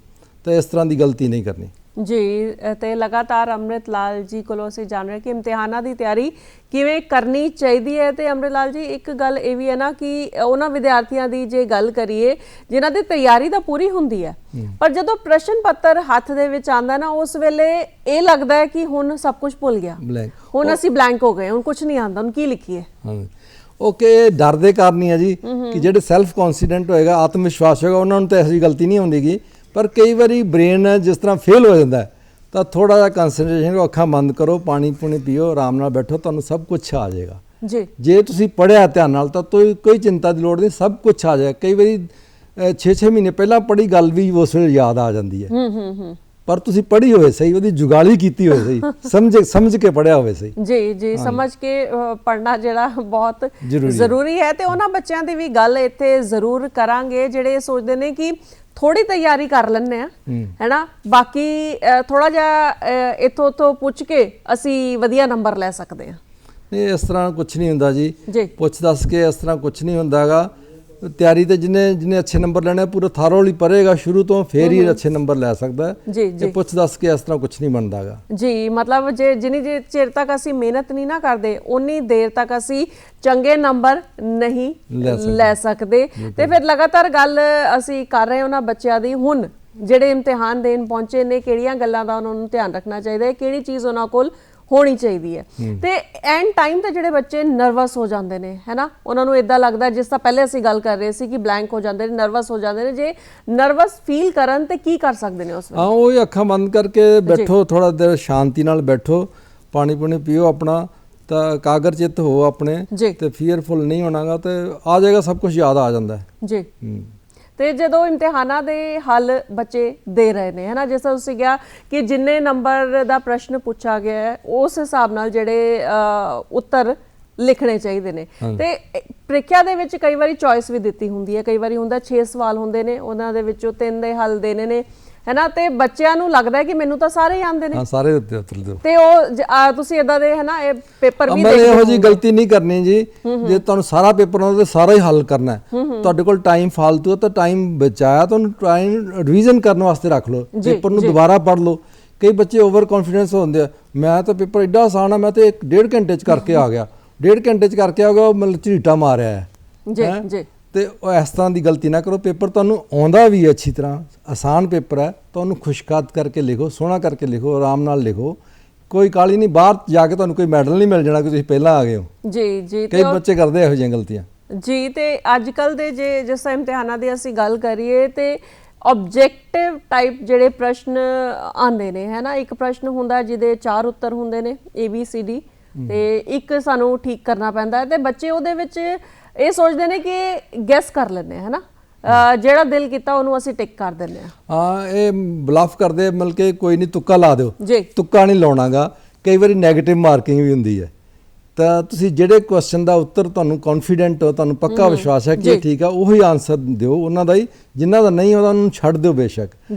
ਤਾਂ ਇਸ ਤਰ੍ਹਾਂ ਦੀ ਗਲਤੀ ਨਹੀਂ ਕਰਨੀ ਜੀ। ਤੇ ਲਗਾਤਾਰ ਅੰਮ੍ਰਿਤ ਲਾਲ ਜੀ ਕੋਲੋਂ ਅਸੀਂ ਜਾਣ ਰਹੇ ਕਿ ਇਮਤਿਹਾਨਾਂ ਦੀ ਤਿਆਰੀ ਕਿਵੇਂ ਕਰਨੀ ਚਾਹੀਦੀ ਹੈ। ਤੇ ਅੰਮ੍ਰਿਤ ਲਾਲ ਜੀ, ਇੱਕ ਗੱਲ ਇਹ ਵੀ ਹੈ ਨਾ ਕਿ ਉਹਨਾਂ ਵਿਦਿਆਰਥੀਆਂ ਦੀ ਜੇ ਗੱਲ ਕਰੀਏ ਜਿਨ੍ਹਾਂ ਦੀ ਤਿਆਰੀ ਤਾਂ ਪੂਰੀ ਹੁੰਦੀ ਹੈ, ਪਰ ਜਦੋਂ ਪ੍ਰਸ਼ਨ ਪੱਤਰ ਹੱਥ ਦੇ ਵਿੱਚ ਆਉਂਦਾ ਨਾ, ਉਸ ਵੇਲੇ ਇਹ ਲੱਗਦਾ ਹੈ ਕਿ ਹੁਣ ਸਭ ਕੁਝ ਭੁੱਲ ਗਿਆ, ਹੁਣ ਅਸੀਂ ਬਲੈਂਕ ਹੋ ਗਏ, ਹੁਣ ਕੁਝ ਨਹੀਂ ਆਉਂਦਾ, ਹੁਣ ਕੀ ਲਿਖੀਏ। ਓਕੇ, ਡਰ ਦੇ ਕਾਰਨ ਹੀ ਹੈ ਜੀ ਕਿ ਜਿਹੜੇ ਸੈਲਫ ਕੌਨਫੀਡੈਂਟ ਹੋਏਗਾ, ਆਤਮ ਵਿਸ਼ਵਾਸ ਹੋਏਗਾ, ਉਹਨਾਂ ਨੂੰ ਤਾਂ ਐਸੀ ਗਲਤੀ ਨਹੀਂ ਹੁੰਦੀਗੀ। ਪਰ ਕਈ ਵਾਰੀ ਬ੍ਰੇਨ ਜਿਸ ਤਰ੍ਹਾਂ ਫੇਲ ਹੋ ਜਾਂਦਾ ਤਾਂ ਥੋੜਾ ਜਿਹਾ ਕੰਸੈਂਟਰੇਸ਼ਨ ਕਰੋ, ਅੱਖਾਂ ਬੰਦ ਕਰੋ, ਪਾਣੀ ਪੂਣੀ ਪੀਓ, ਆਰਾਮ ਨਾਲ ਬੈਠੋ, ਤੁਹਾਨੂੰ ਸਭ ਕੁਝ ਆ ਜਾਏਗਾ। ਜੀ ਜੇ ਤੁਸੀਂ ਪੜ੍ਹਿਆ ਧਿਆਨ ਨਾਲ ਤਾਂ ਕੋਈ ਚਿੰਤਾ ਦੀ ਲੋੜ ਨਹੀਂ, ਸਭ ਕੁਝ ਆ ਜਾਏਗਾ। ਕਈ ਵਾਰੀ 6-6 ਮਹੀਨੇ ਪਹਿਲਾਂ ਪੜ੍ਹੀ ਗੱਲ ਵੀ ਉਸ ਵੇਲੇ ਯਾਦ ਆ ਜਾਂਦੀ ਹੈ। ਪਰ ਤੁਸੀਂ ਪੜ੍ਹੀ ਹੋਵੇ ਸਹੀ, ਉਹਦੀ ਜੁਗਾਲੀ ਕੀਤੀ ਹੋਵੇ ਸਹੀ, ਸਮਝ ਕੇ ਪੜ੍ਹਿਆ ਹੋਵੇ ਸਹੀ। ਜੀ ਸਮਝ ਕੇ ਪੜ੍ਹਨਾ ਜਿਹੜਾ ਬਹੁਤ ਜ਼ਰੂਰੀ ਜ਼ਰੂਰੀ ਹੈ। ਤੇ ਉਹਨਾਂ ਬੱਚਿਆਂ ਦੀ ਵੀ ਗੱਲ ਇੱਥੇ ਜ਼ਰੂਰ ਕਰਾਂਗੇ ਜਿਹੜੇ ਸੋਚਦੇ ਨੇ ਕਿ ਥੋੜੀ ਤਿਆਰੀ ਕਰ ਲੈਂਦੇ ਆ, ਹੈਨਾ, ਬਾਕੀ ਥੋੜਾ ਜਿਹਾ ਇੱਥੋਂ ਤੋਂ ਪੁੱਛ ਕੇ ਅਸੀਂ ਵਧੀਆ ਨੰਬਰ ਲੈ ਸਕਦੇ ਹਾਂ। ਨਹੀਂ, ਇਸ ਤਰ੍ਹਾਂ ਕੁਝ ਨਹੀਂ ਹੁੰਦਾ ਜੀ। ਜੀ ਪੁੱਛ ਦੱਸ ਕੇ ਇਸ ਤਰ੍ਹਾਂ ਕੁਝ ਨਹੀਂ ਹੁੰਦਾਗਾ। ਤਿਆਰੀ ਤੇ ਜਿਹਨੇ ਅੱਛੇ ਨੰਬਰ ਲੈਣੇ ਪੂਰਾ ਥਾਰੋਲੀ ਪੜ੍ਹੇਗਾ ਸ਼ੁਰੂ ਤੋਂ, ਫੇਰ ਹੀ ਅੱਛੇ ਨੰਬਰ ਲੈ ਸਕਦਾ। ਜੀ ਪੁੱਛ ਦੱਸ ਕੇ ਇਸ ਤਰ੍ਹਾਂ ਕੁਝ ਨਹੀਂ ਬਣਦਾਗਾ। ਜੀ ਮਤਲਬ ਜਿੰਨੀ ਚਿਰ ਤੱਕ ਅਸੀਂ ਮਿਹਨਤ ਨਹੀਂ ਨਾ ਕਰਦੇ ਉਨੀ ਦੇਰ ਤੱਕ ਅਸੀਂ ਚੰਗੇ ਨੰਬਰ ਨਹੀਂ ਲੈ ਸਕਦੇ। ਤੇ ਫਿਰ ਲਗਾਤਾਰ ਗੱਲ ਅਸੀਂ ਕਰ ਰਹੇ ਉਹਨਾਂ ਬੱਚਿਆਂ ਦੀ, ਹੁਣ ਜਿਹੜੇ ਇਮਤਿਹਾਨ ਦੇਣ ਪਹੁੰਚੇ ਨੇ, ਕਿਹੜੀਆਂ ਗੱਲਾਂ ਦਾ ਉਹਨਾਂ ਨੂੰ ਧਿਆਨ ਰੱਖਣਾ ਚਾਹੀਦਾ ਹੈ, ਕਿਹੜੀ ਚੀਜ਼ ਉਹਨਾਂ ਕੋਲ ਹੋਣੀ ਚਾਹੀਦੀ ਹੈ। ਤੇ ਐਂਡ ਟਾਈਮ ਤੇ ਜਿਹੜੇ ਬੱਚੇ ਨਰਵਸ ਹੋ ਜਾਂਦੇ ਨੇ, ਹੈਨਾ, ਉਹਨਾਂ ਨੂੰ ਇਦਾਂ ਲੱਗਦਾ, ਜਿਸ ਤਰ੍ਹਾਂ ਪਹਿਲੇ ਅਸੀਂ ਗੱਲ ਕਰ ਰਹੇ ਸੀ ਕਿ ਬਲੈਂਕ ਹੋ ਜਾਂਦੇ ਨੇ, ਨਰਵਸ ਹੋ ਜਾਂਦੇ ਨੇ। ਜੇ ਨਰਵਸ ਫੀਲ ਕਰਨ ਤੇ ਕੀ ਕਰ ਸਕਦੇ ਨੇ ਉਸ ਵੇਲੇ? ਉਹ ਅੱਖਾਂ ਬੰਦ ਕਰਕੇ ਬੈਠੋ, ਥੋੜਾ ਦੇਰ ਸ਼ਾਂਤੀ ਨਾਲ ਬੈਠੋ, ਪਾਣੀ ਪੂਣੀ ਪੀਓ ਆਪਣਾ, ਤਾਂ ਕਾਗਰ ਚਿੱਤ ਹੋ ਆਪਣੇ, ਤੇ ਫੀਅਰਫੁਲ ਨਹੀਂ ਹੋਣਾਗਾ, ਤੇ ਆ ਜਾਏਗਾ, ਸਭ ਕੁਝ ਯਾਦ ਆ ਜਾਂਦਾ ਹੈ ਜੀ। ਤੇ ਜਦੋਂ ਇਮਤਿਹਾਨਾਂ ਦੇ ਹੱਲ ਬੱਚੇ ਦੇ ਰਹੇ ਨੇ, ਹੈਨਾ, ਜਿਸ ਤਰ੍ਹਾਂ ਤੁਸੀਂ ਕਿਹਾ ਕਿ ਜਿੰਨੇ ਨੰਬਰ ਦਾ ਪ੍ਰਸ਼ਨ ਪੁੱਛਾ ਗਿਆ ਹੈ ਉਸ ਹਿਸਾਬ ਨਾਲ ਜਿਹੜੇ ਉੱਤਰ ਲਿਖਣੇ ਚਾਹੀਦੇ ਨੇ। ਤੇ ਪ੍ਰੀਖਿਆ ਦੇ ਵਿੱਚ ਕਈ ਵਾਰੀ ਚੋਇਸ ਵੀ ਦਿੱਤੀ ਹੁੰਦੀ ਹੈ, ਕਈ ਵਾਰੀ ਹੁੰਦਾ 6 ਸਵਾਲ ਹੁੰਦੇ ਨੇ, ਉਹਨਾਂ ਦੇ ਵਿੱਚੋਂ 3 ਦੇ ਹੱਲ ਦੇਣੇ ਨੇ, ਹੈਨਾ, ਤੇ ਬੱਚਿਆਂ ਨੂੰ ਲੱਗਦਾ ਹੈ ਕਿ ਮੈਨੂੰ ਤਾਂ ਸਾਰੇ ਹੀ ਆਉਂਦੇ ਨੇ। ਹਾਂ, ਸਾਰੇ ਉੱਤਰ ਦਿਓ। ਤੇ ਉਹ ਤੁਸੀਂ ਇਦਾਂ ਦੇ, ਹੈਨਾ, ਇਹ ਪੇਪਰ ਵੀ ਦੇਖਦੇ ਹੋ। ਇਹੋ ਜੀ ਗਲਤੀ ਨਹੀਂ ਕਰਨੀ ਜੀ। ਜੇ ਤੁਹਾਨੂੰ ਸਾਰਾ ਪੇਪਰ ਆਉਂਦਾ ਤੇ ਸਾਰਾ ਹੀ ਹੱਲ ਕਰਨਾ ਹੈ, ਤੁਹਾਡੇ ਕੋਲ ਟਾਈਮ ਫਾਲਤੂ ਹੈ ਤਾਂ ਟਾਈਮ ਬਚਾਇਆ, ਤੁਹਾਨੂੰ ਟਾਈਮ ਰਿਵੀਜ਼ਨ ਕਰਨ ਵਾਸਤੇ ਰੱਖ ਲਓ, ਪੇਪਰ ਨੂੰ ਦੁਬਾਰਾ ਪੜ੍ਹ ਲਓ। ਕਈ ਬੱਚੇ ਓਵਰ ਕੌਨਫੀਡੈਂਸ ਹੁੰਦੇ ਆ, ਮੈਂ ਤਾਂ ਪੇਪਰ ਐਡਾ ਆਸਾਨ ਆ, ਮੈਂ ਤਾਂ 1.5 ਘੰਟੇ 'ਚ ਕਰਕੇ ਆ ਗਿਆ, 1.5 ਘੰਟੇ 'ਚ ਕਰਕੇ ਆ ਗਿਆ, ਉਹ ਮਤਲਬ ਝਰੀਟਾ ਮਾਰਿਆ ਹੈ। ਜੀ ਤੇ ਇਸ ਤਰ੍ਹਾਂ ਦੀ ਗਲਤੀ ਨਾ ਕਰੋ। ਪੇਪਰ ਤੁਹਾਨੂੰ ਆਉਂਦਾ ਵੀ ਹੈ ਅੱਛੀ ਤਰ੍ਹਾਂ, ਆਸਾਨ ਪੇਪਰ ਹੈ, ਤੁਹਾਨੂੰ ਖੁਸ਼ਖਾਤ ਕਰਕੇ ਲਿਖੋ, ਸੋਹਣਾ ਕਰਕੇ ਲਿਖੋ, ਆਰਾਮ ਨਾਲ ਲਿਖੋ, ਕੋਈ ਕਾਲੀ ਨਹੀਂ। ਬਾਹਰ ਜਾ ਕੇ ਤੁਹਾਨੂੰ ਕੋਈ ਮੈਡਲ ਨਹੀਂ ਮਿਲ ਜਾਣਾ ਕਿ ਤੁਸੀਂ ਪਹਿਲਾਂ ਆ ਗਏ ਹੋ। ਜੀ ਕਈ ਬੱਚੇ ਕਰਦੇ ਇਹੋ ਜਿਹੀਆਂ ਗਲਤੀਆਂ। ਜੀ ਤੇ ਅੱਜ ਕੱਲ ਦੇ ਜਿਸ ਇਮਤਿਹਾਨਾਂ ਦੀ ਅਸੀਂ ਗੱਲ ਕਰੀਏ ਤੇ ਆਬਜੈਕਟਿਵ ਟਾਈਪ ਜਿਹੜੇ ਪ੍ਰਸ਼ਨ ਆਉਂਦੇ ਨੇ, ਹੈ ਨਾ, ਇੱਕ ਪ੍ਰਸ਼ਨ ਹੁੰਦਾ ਜਿਹਦੇ 4 ਉੱਤਰ ਹੁੰਦੇ ਨੇ ABCD, ਤੇ ਇੱਕ ਸਾਨੂੰ ਠੀਕ ਕਰਨਾ ਪੈਂਦਾ ਹੈ, ਤੇ ਬੱਚੇ ਉਹਦੇ ਵਿੱਚ ਇਹ ਸੋਚਦੇ ਨੇ ਕਿ ਗੈਸ ਕਰ ਲੈਂਦੇ ਹੈ ਨਾ, ਜਿਹੜਾ ਦਿਲ ਕੀਤਾ ਉਹਨੂੰ ਅਸੀਂ ਟਿਕ ਕਰ ਦਿੰਦੇ ਹਾਂ। ਇਹ ਬਲਫ ਕਰਦੇ, ਮਤਲਬ ਕਿ ਕੋਈ ਨਹੀਂ, ਤੁੱਕਾ ਲਾ ਦਿਓ। ਜੀ, ਤੁੱਕਾ ਨਹੀਂ ਲਾਉਣਾਗਾ। ਕਈ ਵਾਰੀ ਨੈਗੇਟਿਵ ਮਾਰਕਿੰਗ ਵੀ ਹੁੰਦੀ ਹੈ, ਤਾਂ ਤੁਸੀਂ ਜਿਹੜੇ ਕੁਐਸਚਨ ਦਾ ਉੱਤਰ ਤੁਹਾਨੂੰ ਕੌਨਫੀਡੈਂਟ ਹੋ, ਤੁਹਾਨੂੰ ਪੱਕਾ ਵਿਸ਼ਵਾਸ ਹੈ ਕਿ ਠੀਕ ਆ, ਉਹੀ ਆਨਸਰ ਦਿਓ ਉਹਨਾਂ ਦਾ ਹੀ। ਜਿਨ੍ਹਾਂ ਦਾ ਨਹੀਂ ਉਹਦਾ ਉਹਨੂੰ ਛੱਡ ਦਿਓ ਬੇਸ਼ੱਕ।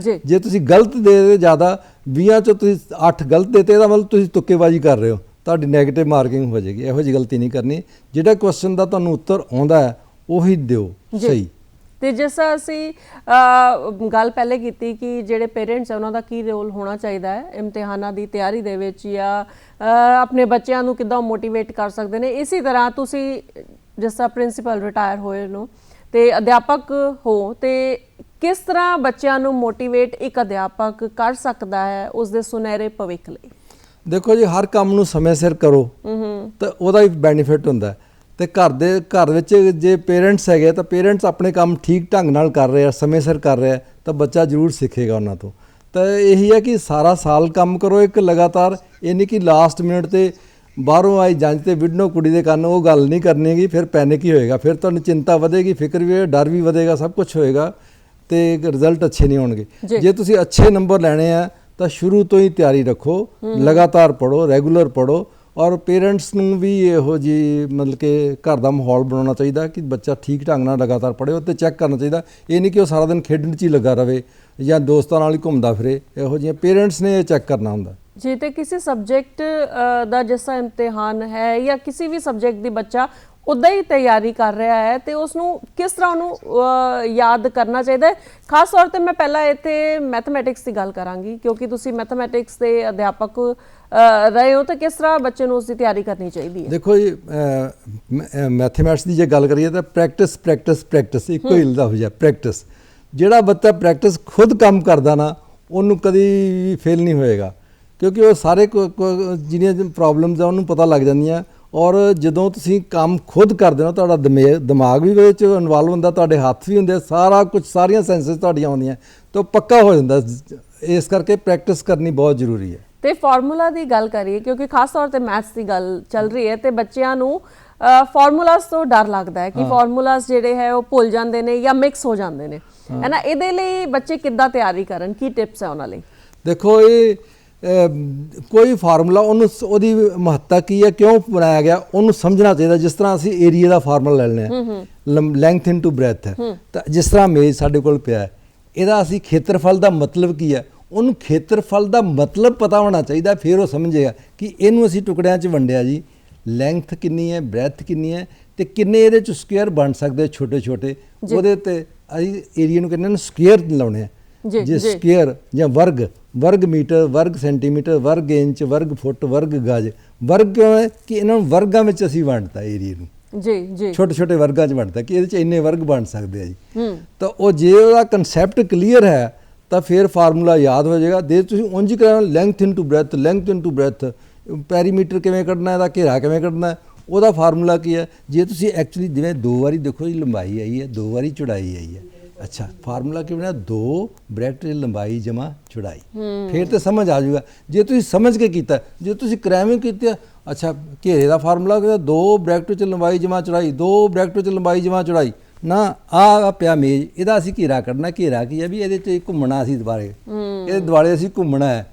ਜੇ ਤੁਸੀਂ ਗਲਤ ਦੇ ਜ਼ਿਆਦਾ 20 ਚੋਂ ਤੁਸੀਂ 8 ਗਲਤ ਦੇਤੇ, ਇਹਦਾ ਮਤਲਬ ਤੁਸੀਂ ਤੁੱਕੇਬਾਜ਼ੀ ਕਰ ਰਹੇ ਹੋ, ਤੁਹਾਡੀ ਨੈਗੇਟਿਵ ਮਾਰਕਿੰਗ ਹੋ ਜਾਏਗੀ। ਇਹੋ ਜਿਹੀ ਗਲਤੀ ਨਹੀਂ ਕਰਨੀ। ਜਿਹੜਾ ਕੁਐਸਚਨ ਦਾ ਤੁਹਾਨੂੰ ਉੱਤਰ ਆਉਂਦਾ ਹੈ ਉਹੀ ਦਿਓ ਸਹੀ। ਤੇ ਜਿਸ ਅਸੀਂ ਗੱਲ ਪਹਿਲੇ ਕੀਤੀ ਕਿ ਜਿਹੜੇ ਪੇਰੈਂਟਸ ਹੈ ਉਹਨਾਂ ਦਾ ਕੀ ਰੋਲ ਹੋਣਾ ਚਾਹੀਦਾ ਹੈ ਇਮਤਿਹਾਨਾਂ ਦੀ ਤਿਆਰੀ ਦੇ ਵਿੱਚ, ਜਾਂ ਆਪਣੇ ਬੱਚਿਆਂ ਨੂੰ ਕਿੱਦਾਂ ਮੋਟੀਵੇਟ ਕਰ ਸਕਦੇ ਨੇ। ਇਸੇ ਤਰ੍ਹਾਂ ਤੁਸੀਂ ਜਿਸ ਤਰ੍ਹਾਂ ਪ੍ਰਿੰਸੀਪਲ ਰਿਟਾਇਰ ਹੋਏ ਨੂੰ ਤੇ ਅਧਿਆਪਕ ਹੋ, ਤੇ ਕਿਸ ਤਰ੍ਹਾਂ ਬੱਚਿਆਂ ਨੂੰ ਮੋਟੀਵੇਟ ਇੱਕ ਅਧਿਆਪਕ ਕਰ ਸਕਦਾ ਹੈ ਉਸ ਦੇ ਸੁਨਹਿਰੇ ਭਵਿੱਖ ਲਈ? ਦੇਖੋ ਜੀ, ਹਰ ਕੰਮ ਨੂੰ ਸਮੇਂ ਸਿਰ ਕਰੋ ਤਾਂ ਉਹਦਾ ਹੀ ਬੈਨੀਫਿਟ ਹੁੰਦਾ। ਤੇ ਘਰ ਵਿੱਚ ਜੇ ਪੇਰੈਂਟਸ ਹੈਗੇ ਤਾਂ ਪੇਰੈਂਟਸ ਆਪਣੇ ਕੰਮ ਠੀਕ ਢੰਗ ਨਾਲ ਕਰ ਰਹੇ ਆ, ਸਮੇਂ ਸਿਰ ਕਰ ਰਿਹਾ, ਤਾਂ ਬੱਚਾ ਜ਼ਰੂਰ ਸਿੱਖੇਗਾ ਉਹਨਾਂ ਤੋਂ। ਤਾਂ ਇਹੀ ਹੈ ਕਿ ਸਾਰਾ ਸਾਲ ਕੰਮ ਕਰੋ ਇੱਕ ਲਗਾਤਾਰ। ਇਹ ਨਹੀਂ ਕਿ ਲਾਸਟ ਮਿੰਟ ਤੇ ਬਾਹਰੋਂ ਆਈ ਜੰਜ ਤੇ ਵਿਡਨੋ ਕੁੜੀ ਦੇ ਕੰਨ, ਉਹ ਗੱਲ ਨਹੀਂ ਕਰਨੀ ਹੈਗੀ। ਫਿਰ ਪੈਨਿਕ ਹੀ ਹੋਏਗਾ, ਫਿਰ ਤੁਹਾਨੂੰ ਚਿੰਤਾ ਵਧੇਗੀ, ਫਿਕਰ ਵੀ, ਡਰ ਵੀ ਵਧੇਗਾ, ਸਭ ਕੁਝ ਹੋਏਗਾ, ਤੇ ਰਿਜ਼ਲਟ ਅੱਛੇ ਨਹੀਂ ਹੋਣਗੇ। ਜੇ ਤੁਸੀਂ ਅੱਛੇ ਨੰਬਰ ਲੈਣੇ ਆ ਤਾਂ ਸ਼ੁਰੂ ਤੋਂ ਹੀ ਤਿਆਰੀ ਰੱਖੋ, ਲਗਾਤਾਰ ਪੜ੍ਹੋ, ਰੈਗੂਲਰ ਪੜ੍ਹੋ। ਔਰ ਪੇਰੈਂਟਸ ਨੂੰ ਵੀ ਇਹੋ ਜਿਹੀ ਮਤਲਬ ਕਿ ਘਰ ਦਾ ਮਾਹੌਲ ਬਣਾਉਣਾ ਚਾਹੀਦਾ ਕਿ ਬੱਚਾ ਠੀਕ ਢੰਗ ਨਾਲ ਲਗਾਤਾਰ ਪੜ੍ਹੇ। ਉੱਤੇ ਚੈੱਕ ਕਰਨਾ ਚਾਹੀਦਾ। ਇਹ ਨਹੀਂ ਕਿ ਉਹ ਸਾਰਾ ਦਿਨ ਖੇਡਣ 'ਚ ਹੀ ਲੱਗਾ ਰਹੇ ਜਾਂ ਦੋਸਤਾਂ ਨਾਲ ਹੀ ਘੁੰਮਦਾ ਫਿਰੇ। ਇਹੋ ਜਿਹੀਆਂ ਪੇਰੈਂਟਸ ਨੇ ਇਹ ਚੈੱਕ ਕਰਨਾ ਹੁੰਦਾ। ਜੀ, ਤੇ ਕਿਸੇ ਸਬਜੈਕਟ ਦਾ ਜਿਸ ਤਰ੍ਹਾਂ ਇਮਤਿਹਾਨ ਹੈ ਜਾਂ ਕਿਸੇ ਵੀ ਸਬਜੈਕਟ ਦੀ ਬੱਚਾ ਉੱਦਾਂ ਹੀ ਤਿਆਰੀ ਕਰ ਰਿਹਾ ਹੈ, ਤੇ ਉਸ ਨੂੰ ਕਿਸ ਤਰ੍ਹਾਂ ਉਹਨੂੰ ਯਾਦ ਕਰਨਾ ਚਾਹੀਦਾ ਹੈ? ਖਾਸ ਤੌਰ ਤੇ ਮੈਂ ਪਹਿਲਾਂ ਇੱਥੇ ਮੈਥਮੈਟਿਕਸ ਦੀ ਗੱਲ ਕਰਾਂਗੀ, ਕਿਉਂਕਿ ਤੁਸੀਂ ਮੈਥਮੈਟਿਕਸ ਦੇ ਅਧਿਆਪਕ ਰਹੇ ਹੋ, ਤਾਂ ਕਿਸ ਤਰ੍ਹਾਂ ਬੱਚੇ ਨੂੰ ਉਸ ਦੀ ਤਿਆਰੀ ਕਰਨੀ ਚਾਹੀਦੀ ਹੈ? ਦੇਖੋ ਜੀ, ਮੈਥਮੈਟਿਕਸ ਦੀ ਜੇ ਗੱਲ ਕਰੀਏ ਤਾਂ ਪ੍ਰੈਕਟਿਸ ਪ੍ਰੈਕਟਿਸ ਪ੍ਰੈਕਟਿਸ ਇੱਕੋ ਹੀ ਲਫ਼ਜ਼ ਹੈ, ਪ੍ਰੈਕਟਿਸ। ਜਿਹੜਾ ਬੱਚਾ ਪ੍ਰੈਕਟਿਸ ਖੁਦ ਕੰਮ ਕਰਦਾ ਨਾ, ਉਹਨੂੰ ਕਦੀ ਵੀ ਫੇਲ ਨਹੀਂ ਹੋਏਗਾ, ਕਿਉਂਕਿ ਉਹ ਸਾਰੇ ਜਿਹੜੀਆਂ ਪ੍ਰੋਬਲਮਸ ਆ ਉਹਨੂੰ ਪਤਾ ਲੱਗ ਜਾਂਦੀਆਂ। ਔਰ ਜਦੋਂ ਤੁਸੀਂ ਕੰਮ ਖੁਦ ਕਰਦੇ ਹੋ, ਤੁਹਾਡਾ ਦਿਮਾਗ ਵੀ ਵਿੱਚ ਇਨਵੋਲਵ ਹੁੰਦਾ, ਤੁਹਾਡੇ ਹੱਥ ਵੀ ਹੁੰਦੇ, ਸਾਰਾ ਕੁਝ, ਸਾਰੀਆਂ ਸੈਂਸਸ ਤੁਹਾਡੀਆਂ ਆਉਂਦੀਆਂ, ਤਾਂ ਪੱਕਾ ਹੋ ਜਾਂਦਾ ਇਸ ਕਰਕੇ ਪ੍ਰੈਕਟਿਸ ਕਰਨੀ ਬਹੁਤ ਜ਼ਰੂਰੀ ਹੈ। ਤੇ ਫਾਰਮੂਲਾ ਦੀ ਗੱਲ ਕਰੀਏ, ਕਿਉਂਕਿ ਖਾਸ ਤੌਰ ਤੇ ਮੈਥਸ ਦੀ ਗੱਲ ਚੱਲ ਰਹੀ ਹੈ ਤੇ ਬੱਚਿਆਂ ਨੂੰ ਫਾਰਮੂਲਾਸ ਤੋਂ ਡਰ ਲੱਗਦਾ ਹੈ ਕਿ ਫਾਰਮੂਲਾਸ ਜਿਹੜੇ ਹੈ ਉਹ ਭੁੱਲ ਜਾਂਦੇ ਨੇ ਜਾਂ ਮਿਕਸ ਹੋ ਜਾਂਦੇ ਨੇ, ਹੈ ਨਾ। ਇਹਦੇ ਲਈ ਬੱਚੇ ਕਿੱਦਾਂ ਤਿਆਰੀ ਕਰਨ, ਕੀ ਟਿਪਸ ਹੈ ਉਹਨਾਂ ਲਈ? ਦੇਖੋ ਇਹ ਕੋਈ ਫਾਰਮੂਲਾ ਉਹਦੀ ਮਹੱਤਤਾ ਕੀ ਹੈ, ਕਿਉਂ ਬਣਾਇਆ ਗਿਆ, ਉਹਨੂੰ ਸਮਝਣਾ ਚਾਹੀਦਾ। ਜਿਸ ਤਰ੍ਹਾਂ ਅਸੀਂ ਏਰੀਆ ਦਾ ਫਾਰਮੂਲਾ ਲੈ ਲੈਂਦੇ ਹਾਂ, ਲੈਂਥ ਇਨਟੂ ਬ੍ਰੈਥ ਹੈ, ਤਾਂ ਜਿਸ ਤਰ੍ਹਾਂ ਮੇਜ਼ ਸਾਡੇ ਕੋਲ ਪਿਆ ਹੈ, ਇਹਦਾ ਅਸੀਂ ਖੇਤਰਫਲ ਦਾ ਮਤਲਬ ਕੀ ਹੈ, ਉਹਨੂੰ ਖੇਤਰਫਲ ਦਾ ਮਤਲਬ ਪਤਾ ਹੋਣਾ ਚਾਹੀਦਾ, ਫਿਰ ਉਹ ਸਮਝੇਗਾ ਕਿ ਇਹਨੂੰ ਅਸੀਂ ਟੁਕੜਿਆਂ 'ਚ ਵੰਡਿਆ ਜੀ, ਲੈਂਥ ਕਿੰਨੀ ਹੈ, ਬ੍ਰੈਥ ਕਿੰਨੀ ਹੈ, ਤੇ ਕਿੰਨੇ ਇਹਦੇ 'ਚ ਸਕੁਅਰ ਬਣ ਸਕਦੇ ਛੋਟੇ ਛੋਟੇ, ਉਹਦੇ ਤੇ ਅਸੀਂ ਏਰੀਆ ਨੂੰ ਕਹਿੰਦੇ ਨੇ ਸਕੁਅਰ ਲਾਉਣੇ ਆ। ਜੇ ਸਕੁਅਰ ਜਾਂ ਵਰਗ ਮੀਟਰ, ਵਰਗ ਸੈਂਟੀਮੀਟਰ, ਵਰਗ ਇੰਚ, ਵਰਗ ਫੁੱਟ, ਵਰਗ ਗਜ, ਵਰਗ ਕਿਉਂ ਹੈ ਕਿ ਇਹਨਾਂ ਨੂੰ ਵਰਗਾਂ ਵਿੱਚ ਅਸੀਂ ਵੰਡਤਾ ਏਰੀਆ ਨੂੰ, ਜੀ ਛੋਟੇ ਛੋਟੇ ਵਰਗਾਂ 'ਚ ਵੰਡਤਾ ਕਿ ਇਹਦੇ 'ਚ ਇੰਨੇ ਵਰਗ ਬਣ ਸਕਦੇ ਆ ਜੀ। ਤਾਂ ਉਹ ਜੇ ਉਹਦਾ ਕਨਸੈਪਟ ਕਲੀਅਰ ਹੈ ਤਾਂ ਫਿਰ ਫਾਰਮੂਲਾ ਯਾਦ ਹੋ ਜਾਏਗਾ। ਜੇ ਤੁਸੀਂ ਉਂਝ ਕਰਾਂ ਲੈਂਥ ਇਨਟੂ ਬ੍ਰੈਥ, ਪੈਰੀਮੀਟਰ ਕਿਵੇਂ ਕੱਢਣਾ, ਇਹਦਾ ਘੇਰਾ ਕਿਵੇਂ ਕੱਢਣਾ, ਉਹਦਾ ਫਾਰਮੂਲਾ ਕੀ ਹੈ। ਜੇ ਤੁਸੀਂ ਐਕਚੁਅਲੀ ਜਿਵੇਂ 2 ਵਾਰੀ ਦੇਖੋ ਜੀ ਲੰਬਾਈ ਆਈ ਹੈ, 2 ਵਾਰੀ ਚੌੜਾਈ ਆਈ ਹੈ, ਅੱਛਾ ਫਾਰਮੂਲਾ ਕੀ ਬਣਿਆ, 2 ਬ੍ਰੈਕਟ ਲੰਬਾਈ ਜਮਾ ਚੌੜਾਈ, ਫਿਰ ਤੇ ਸਮਝ ਆ ਜਾਊਗਾ। ਜੇ ਤੁਸੀਂ ਸਮਝ ਕੇ ਕੀਤਾ, ਜੇ ਤੁਸੀਂ ਕ੍ਰੈਮਿੰਗ ਕੀਤੀ, ਅੱਛਾ ਘੇਰੇ ਦਾ ਫਾਰਮੂਲਾ ਕਿਹਾ 2 ਬ੍ਰੈਕਟ ਵਿੱਚ ਲੰਬਾਈ ਜਮਾ ਚੌੜਾਈ, 2 ਬ੍ਰੈਕਟ ਵਿੱਚ ਲੰਬਾਈ ਜਮਾ ਚੌੜਾਈ, ਨਾ ਆ ਪਿਆ ਮੇਜ਼, ਇਹਦਾ ਅਸੀਂ ਘੇਰਾ ਕੱਢਣਾ। ਘੇਰਾ ਕੀ ਹੈ ਵੀ ਇਹਦੇ 'ਚ ਘੁੰਮਣਾ, ਅਸੀਂ ਦੁਬਾਰੇ ਇਹਦੇ ਦੁਆਲੇ ਅਸੀਂ ਘੁੰਮਣਾ ਹੈ,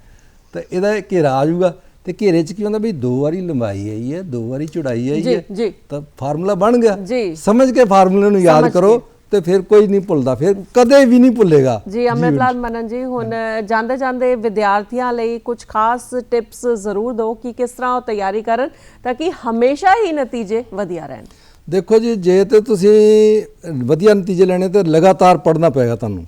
ਤਾਂ ਇਹਦਾ ਘੇਰਾ ਆ ਜਾਊਗਾ। ਤੇ ਘੇਰੇ 'ਚ ਕੀ ਹੁੰਦਾ ਵੀ 2 ਵਾਰੀ ਲੰਬਾਈ ਆਈ ਹੈ, 2 ਵਾਰੀ ਚੌੜਾਈ ਆਈ ਹੈ, ਤਾਂ ਫਾਰਮੂਲਾ ਬਣ ਗਿਆ। ਸਮਝ ਕੇ ਫਾਰਮੂਲੇ ਨੂੰ ਯਾਦ ਕਰੋ ਤੇ ਫਿਰ ਕੋਈ ਨਹੀਂ ਭੁੱਲਦਾ, ਫਿਰ ਕਦੇ ਵੀ ਨਹੀਂ ਭੁੱਲੇਗਾ ਜੀ। ਅੰਮ੍ਰਿਤਲਾਲ ਮਨਨ ਜੀ, ਹੁਣ ਜਾਂਦੇ ਜਾਂਦੇ ਵਿਦਿਆਰਥੀਆਂ ਲਈ ਕੁਝ ਖਾਸ ਟਿਪਸ ਜ਼ਰੂਰ ਦਿਓ ਕਿ ਕਿਸ ਤਰ੍ਹਾਂ ਉਹ ਤਿਆਰੀ ਕਰਨ ਤਾਂ ਕਿ ਹਮੇਸ਼ਾ ਹੀ ਨਤੀਜੇ ਵਧੀਆ ਰਹਿਣ। ਦੇਖੋ ਜੀ, ਜੇ ਤੇ ਤੁਸੀਂ ਵਧੀਆ ਨਤੀਜੇ ਲੈਣੇ ਤੇ ਲਗਾਤਾਰ ਪੜ੍ਹਨਾ ਪਏਗਾ ਤੁਹਾਨੂੰ।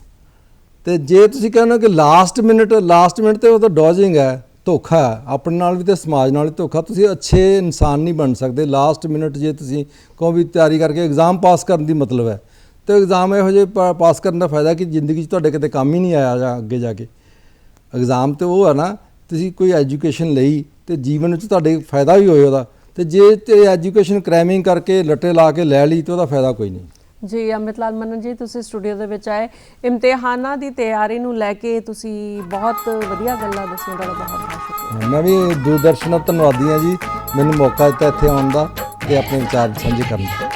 ਤੇ ਜੇ ਤੁਸੀਂ ਕਹਿੰਦੇ ਹੋ ਕਿ ਲਾਸਟ ਮਿੰਟ ਤੇ ਉਹ ਤਾਂ ਡੋਜਿੰਗ ਹੈ, ਧੋਖਾ ਹੈ, ਆਪਣੇ ਨਾਲ ਵੀ ਤੇ ਸਮਾਜ ਨਾਲ ਵੀ ਧੋਖਾ। ਤੁਸੀਂ ਅੱਛੇ ਇਨਸਾਨ ਨਹੀਂ ਬਣ ਸਕਦੇ ਲਾਸਟ ਮਿੰਟ ਜੇ ਤੁਸੀਂ ਕਹੋ ਵੀ ਤਿਆਰੀ ਕਰਕੇ ਐਗਜ਼ਾਮ ਪਾਸ ਕਰਨ ਦੀ ਮਤਲਬ ਹੈ। ਤੇ ਐਗਜ਼ਾਮ ਇਹੋ ਜਿਹੇ ਪਾਸ ਕਰਨ ਦਾ ਫਾਇਦਾ ਕਿ ਜ਼ਿੰਦਗੀ 'ਚ ਤੁਹਾਡੇ ਕਿਤੇ ਕੰਮ ਹੀ ਨਹੀਂ ਆਇਆ ਜਾਂ ਅੱਗੇ ਜਾ ਕੇ। ਐਗਜ਼ਾਮ ਤੇ ਉਹ ਹੈ ਨਾ, ਤੁਸੀਂ ਕੋਈ ਐਜੂਕੇਸ਼ਨ ਲਈ ਤੇ ਜੀਵਨ ਵਿੱਚ ਤੁਹਾਡੇ ਫਾਇਦਾ ਵੀ ਹੋਏ ਉਹਦਾ। ਤੇ ਜੇ ਤੇ ਐਜੂਕੇਸ਼ਨ ਕ੍ਰੈਮਿੰਗ ਕਰਕੇ ਲੱਟੇ ਲਾ ਕੇ ਲੈ ਲਈ ਤੇ ਉਹਦਾ ਫਾਇਦਾ ਕੋਈ ਨਹੀਂ। ਜੀ ਅੰਮ੍ਰਿਤਲਾਲ ਮਨਨ ਜੀ, ਤੁਸੀਂ ਸਟੂਡੀਓ ਦੇ ਵਿੱਚ ਆਏ, ਇਮਤਿਹਾਨਾਂ ਦੀ ਤਿਆਰੀ ਨੂੰ ਲੈ ਕੇ ਤੁਸੀਂ ਬਹੁਤ ਵਧੀਆ ਗੱਲਾਂ ਦੱਸੀਆਂ, ਤੁਹਾਡਾ ਬਹੁਤ ਬਹੁਤ ਸ਼ੁਕਰੀਆ। ਮੈਂ ਵੀ ਦੂਰਦਰਸ਼ਨ ਦਾ ਧੰਨਵਾਦੀ ਹਾਂ ਜੀ, ਮੈਨੂੰ ਮੌਕਾ ਦਿੱਤਾ ਇੱਥੇ ਆਉਣ ਦਾ ਤੇ ਆਪਣੇ ਵਿਚਾਰ ਸਾਂਝੇ ਕਰਨ ਦਾ।